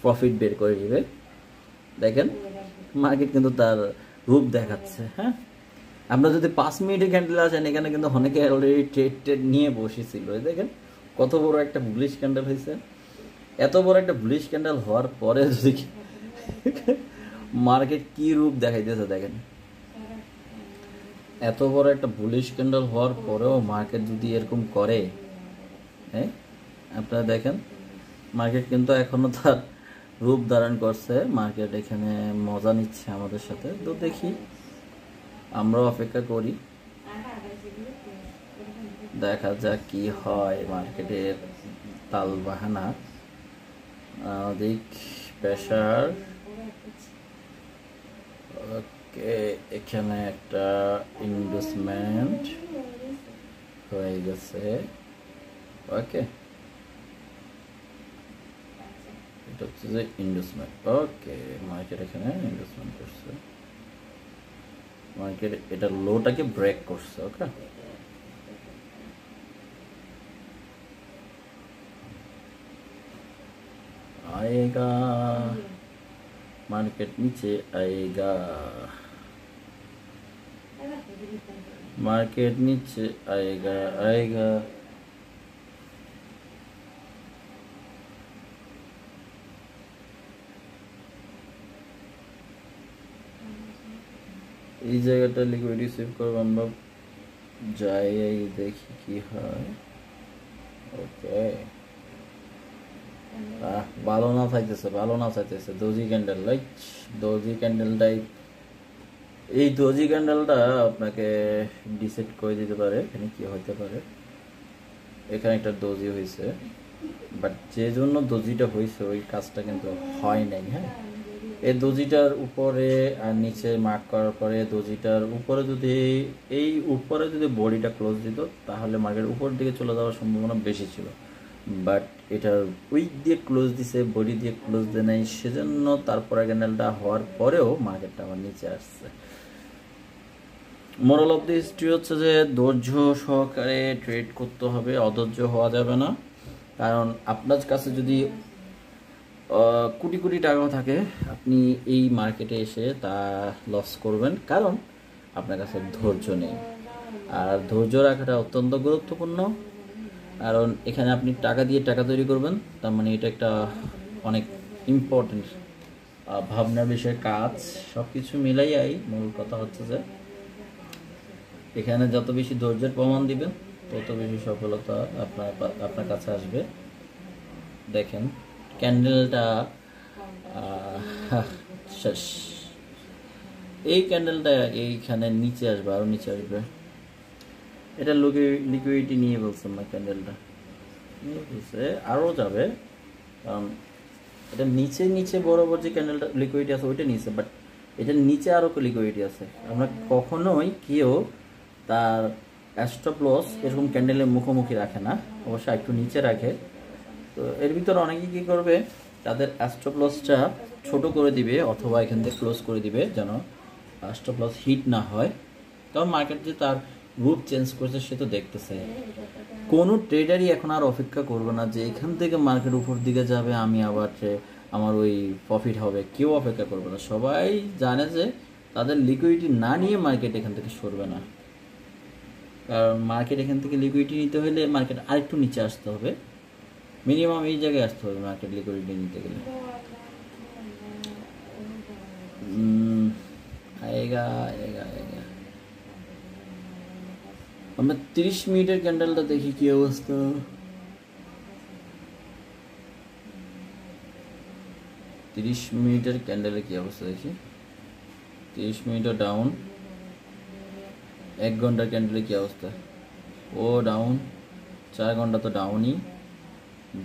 প্রফিট বের করে দিবে। দেখেন মার্কেট কিন্তু তার রূপ দেখাচ্ছে। হ্যাঁ, আমরা যদি 5 মিনিটে ক্যান্ডেল আসেন, এখানে কিন্তু অনেকে অলরেডি ট্রেড নিয়ে বসেছিল। দেখেন কত বড় একটা বুলিশ ক্যান্ডেল হয়েছে। এত বড় একটা বুলিশ ক্যান্ডেল হওয়ার পরে যদি মার্কেট কি রূপ দেখাইতেছে দেখেন, এত বড় একটা বুলিশ ক্যান্ডেল হওয়ার পরেও মার্কেট যদি এরকম করে, হ্যাঁ আপনারা দেখেন মার্কেট কিন্তু এখনো তার রূপ ধারণ করছে। মার্কেট এখানে মজা নিচ্ছে আমাদের সাথে। তো দেখি, আমরাও অপেক্ষা করি, দেখা যাক কি হয় মার্কেটের তাল বাহানা। দিক প্রেশার, ওকে, এখানে একটা ইনভেস্টমেন্ট হয়ে গেছে। ওকে, এটা হচ্ছে যে ইনভেস্টমেন্ট। ওকে, মার্কেট এখানে ইনভেস্টমেন্ট করছে, মার্কেট এটা লোটাকে ব্রেক করছে। ওকে, आएगा मार्केट नीचे आएगा, मार्केट नीचे आएगा आएगा। এই জায়গাটা লিকুইডিটি সেভ করব আমরা, যাই দেখি কি হয়। ওকে, ভালো না চাইতেছে, ভালো না চাইতেছে। দোজি ক্যান্ডেল, লাইক দোজি ক্যান্ডেলটাই, এই দোজি ক্যান্ডেলটা আপনাকে ডিসাইড করে দিতে পারে এখানে কি হতে পারে। এখানে একটা দোজি হয়েছে, বাট যে জন্য দোজিটা হয়েছে ওই কাজটা কিন্তু হয় নাই। হ্যাঁ, এই দোজিটার উপরে আর নিচে মার্ক করার পরে দোজিটার উপরে যদি এই উপরে যদি বডিটা ক্লোজ দিত তাহলে মার্কেট উপর দিকে চলে যাওয়ার সম্ভাবনা বেশি ছিল। বাট এটার উইক দিয়ে ক্লোজ দিছে, বডি দিয়ে ক্লোজ দেয় নাই, সেজন্য তারপরে ক্যান্ডেলটা হওয়ার পরেও মার্কেটটা আবার নিচে আসছে। মোরাল অফ দি হিস্ট্রি হচ্ছে যে ধৈর্য সহকারে ট্রেড করতে হবে, অধৈর্য হওয়া যাবে না। কারণ আপনার কাছে যদি কোটি কোটি টাকাও থাকে, আপনি এই মার্কেটে এসে তা লস করবেন, কারণ আপনার কাছে ধৈর্য নেই। আর ধৈর্য রাখাটা অত্যন্ত গুরুত্বপূর্ণ, কারণ এখানে আপনি টাকা দিয়ে টাকা তৈরি করবেন, তার মানে এটা একটা অনেক ইম্পর্টেন্ট ভাবনার বিষয় কাজ। সব কিছু মিলাইয়াই মূল কথা হচ্ছে যে এখানে যত বেশি ধৈর্যের প্রমাণ দিবেন তত বেশি সফলতা আপনার কাছে আসবে। দেখেন ক্যান্ডেলটা শেষ, এই ক্যান্ডেলটা এইখানে নিচে আসবে, আরো নিচে আসবে। এটা লিকুইডিটি নিয়ে বলছেন না, ক্যান্ডেলটা নিয়ে বলছে আরও যাবে, কারণ এটা নিচে নিচে বরাবর যে ক্যান্ডেলটা লিকুইডিটি আছে ওইটা নিচে, বাট এটার নিচে আরও লিকুইডিটি আছে। আমরা কখনোই কেউ তার স্টপ লস এরকম ক্যান্ডেলের মুখোমুখি রাখে না, অবশ্যই একটু নিচে রাখে। তো এর ভিতরে অনেকেই কী করবে, তাদের স্টপ লসটা ছোট করে দিবে অথবা এখান থেকে ক্লোজ করে দিবে যেন স্টপ লস হিট না হয়। কারণ মার্কেট যে তার রূপ চেঞ্জ করছে সে তো দেখতেছে। কোনো ট্রেডারই এখন আর অপেক্ষা করবে না যে এখান থেকে মার্কেট উপর দিকে যাবে আমি আবার আমার ওই প্রফিট হবে, কেউ অপেক্ষা করবে না। সবাই জানে যে তাদের লিকুইডিটি না নিয়ে মার্কেট এখান থেকে সরবে না, কারণ মার্কেট এখান থেকে লিকুইডিটি নিতে হলে মার্কেট আরেকটু নিচে আসতে হবে, মিনিমাম এই জায়গায় আসতে হবে মার্কেট লিকুইডিটি নিতে গেলে। আয়েগা আয়েগা আয়েগা। আমরা 30 মিনিটের ক্যান্ডেলটা দেখি কি অবস্থা। 30 মিনিটের ক্যান্ডেলের কি অবস্থা দেখি। 30 মিনিটও ডাউন, 1 ঘন্টার ক্যান্ডেলের কি অবস্থা, ও ডাউন, 4 ঘন্টা তো ডাউনই,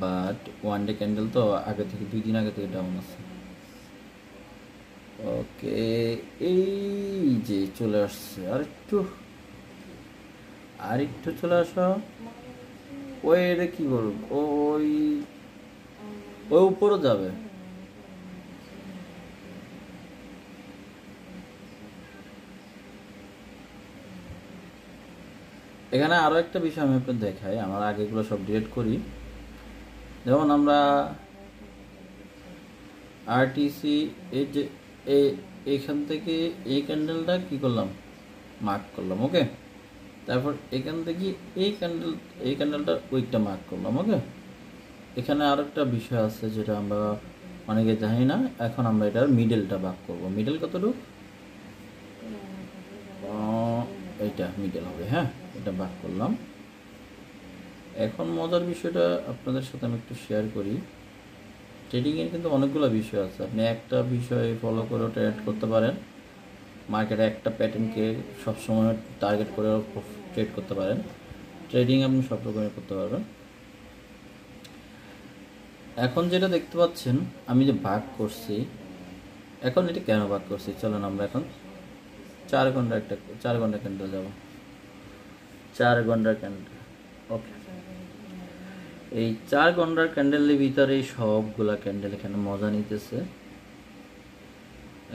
বাট ওয়ান ডে ক্যান্ডেল তো আগে থেকে 2 দিন আগে থেকে ডাউন আছে। ওকে, এই যে চলে আসছে, আর একটু চলে আসো। ওই এটা কি বলবো, ওই উপরও যাবে। এখানে আরো একটা বিষয় আমি আপনাদের দেখাই, আমার আগেগুলো সব ডিলিট করি। যেমন আমরা আরটিসি এই যে এইখান থেকে এই ক্যান্ডেলটা কি করলাম, মার্ক করলাম। ওকে, তারপর এখান থেকে এই ক্যান্ডেলটা উইকটা মার্ক করলাম। ওকে, এখানে আর একটা বিষয় আছে যেটা আমরা অনেকে জানি না। এখন আমরা এটার মিডলটা ভাগ করব। মিডল কতটুকু? এইটা মিডল হবে। হ্যাঁ, এটা ভাগ করলাম। এখন মজার বিষয়টা আপনাদের সাথে আমি একটু শেয়ার করি। ট্রেডিংয়ের কিন্তু অনেকগুলো বিষয় আছে। আপনি একটা বিষয় ফলো করে ট্রেড করতে পারেন, মার্কেটে একটা প্যাটার্নকে সবসময় টার্গেট করে ট্রেড করতে পারেন। ট্রেডিং আপনি সব রকমের করতে পারবেন। এখন যেটা দেখতে পাচ্ছেন আমি যে ভাগ করছি, এখন এটা কেন ভাগ করছি চলুন আমরা এখন 4 ঘন্টা ক্যান্ডেল যাব। 4 ঘন্টার ক্যান্ডেল। ওকে, এই 4 ঘন্টার ক্যান্ডেলের ভিতরে সবগুলা ক্যান্ডেল এখানে মজা নিতেছে।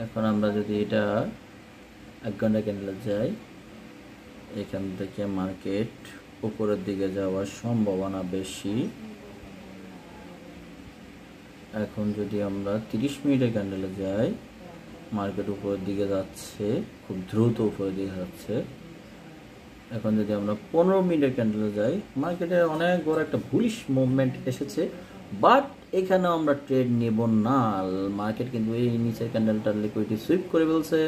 এখন আমরা যদি এটা 1 ঘন্টা ক্যান্ডেলে যাই, এখান থেকে মার্কেট উপরের দিকে যাওয়ার সম্ভাবনা বেশি। এখন যদি আমরা 30 মিনিটের ক্যান্ডেলে যাই, মার্কেট উপরের দিকে যাচ্ছে, খুব দ্রুত উপরের দিকে যাচ্ছে। এখন যদি আমরা 15 মিনিটের ক্যান্ডেলে যাই, মার্কেটে অনেক বড় একটা বুলিশ মুভমেন্ট এসেছে, বাট এখানেও আমরা ট্রেড নেব না। মার্কেট কিন্তু এই নিচের ক্যান্ডেলটার লিকুইডিটি সুইপ করে ফেলছে,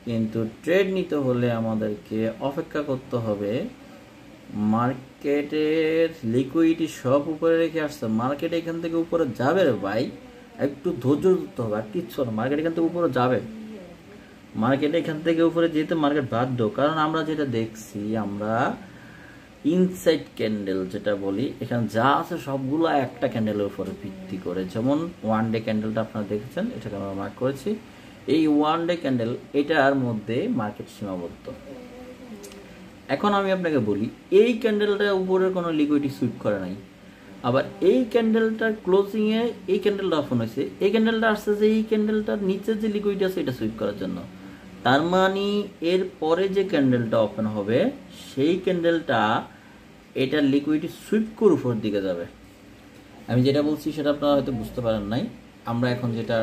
কিন্তু ট্রেড নিতে হলে আমাদেরকে অপেক্ষা করতে হবে। মার্কেটের লিকুইডিটি সব উপরে রেখে আসছে, মার্কেট এখান থেকে উপরে যাবে রে ভাই, একটু ধৈর্য ধরতে হবে। আর কিচ্ছু না, মার্কেট এখান থেকে উপরে যাবে। মার্কেট এখান থেকে উপরে যেতে মার্কেট বাধ্য, কারণ আমরা যেটা দেখছি, আমরা ইনসাইড ক্যান্ডেল যেটা বলি, এখানে যা আছে সবগুলো একটা ক্যান্ডেলের উপরে ভিত্তি করে। যেমন 1 ডে ক্যান্ডেলটা আপনারা দেখেছেন, এটাকে আমরা মার্ক করেছি। এই 1 ডে ক্যান্ডেল, এটার মধ্যে মার্কেট সীমাবদ্ধ। এখন আমি আপনাকে বলি, এই ক্যান্ডেলটা উপরের কোনো লিকুইডিটি সুইপ করে নাই। আবার এই ক্যান্ডেলটার ক্লোজিংয়ে এই ক্যান্ডেলটা ওপেন হয়েছে, এই ক্যান্ডেলটা আসছে যে এই ক্যান্ডেলটার নিচে যে লিকুইডিটি আছে এটা সুইপ করার জন্য। তার মানে এর পরে যে ক্যান্ডেলটা ওপেন হবে, সেই ক্যান্ডেলটা এটার লিকুইডিটি সুইপ করে উপর দিকে যাবে। আমি যেটা বলছি সেটা আপনারা হয়তো বুঝতে পারেন নাই। আমরা এখন যেটা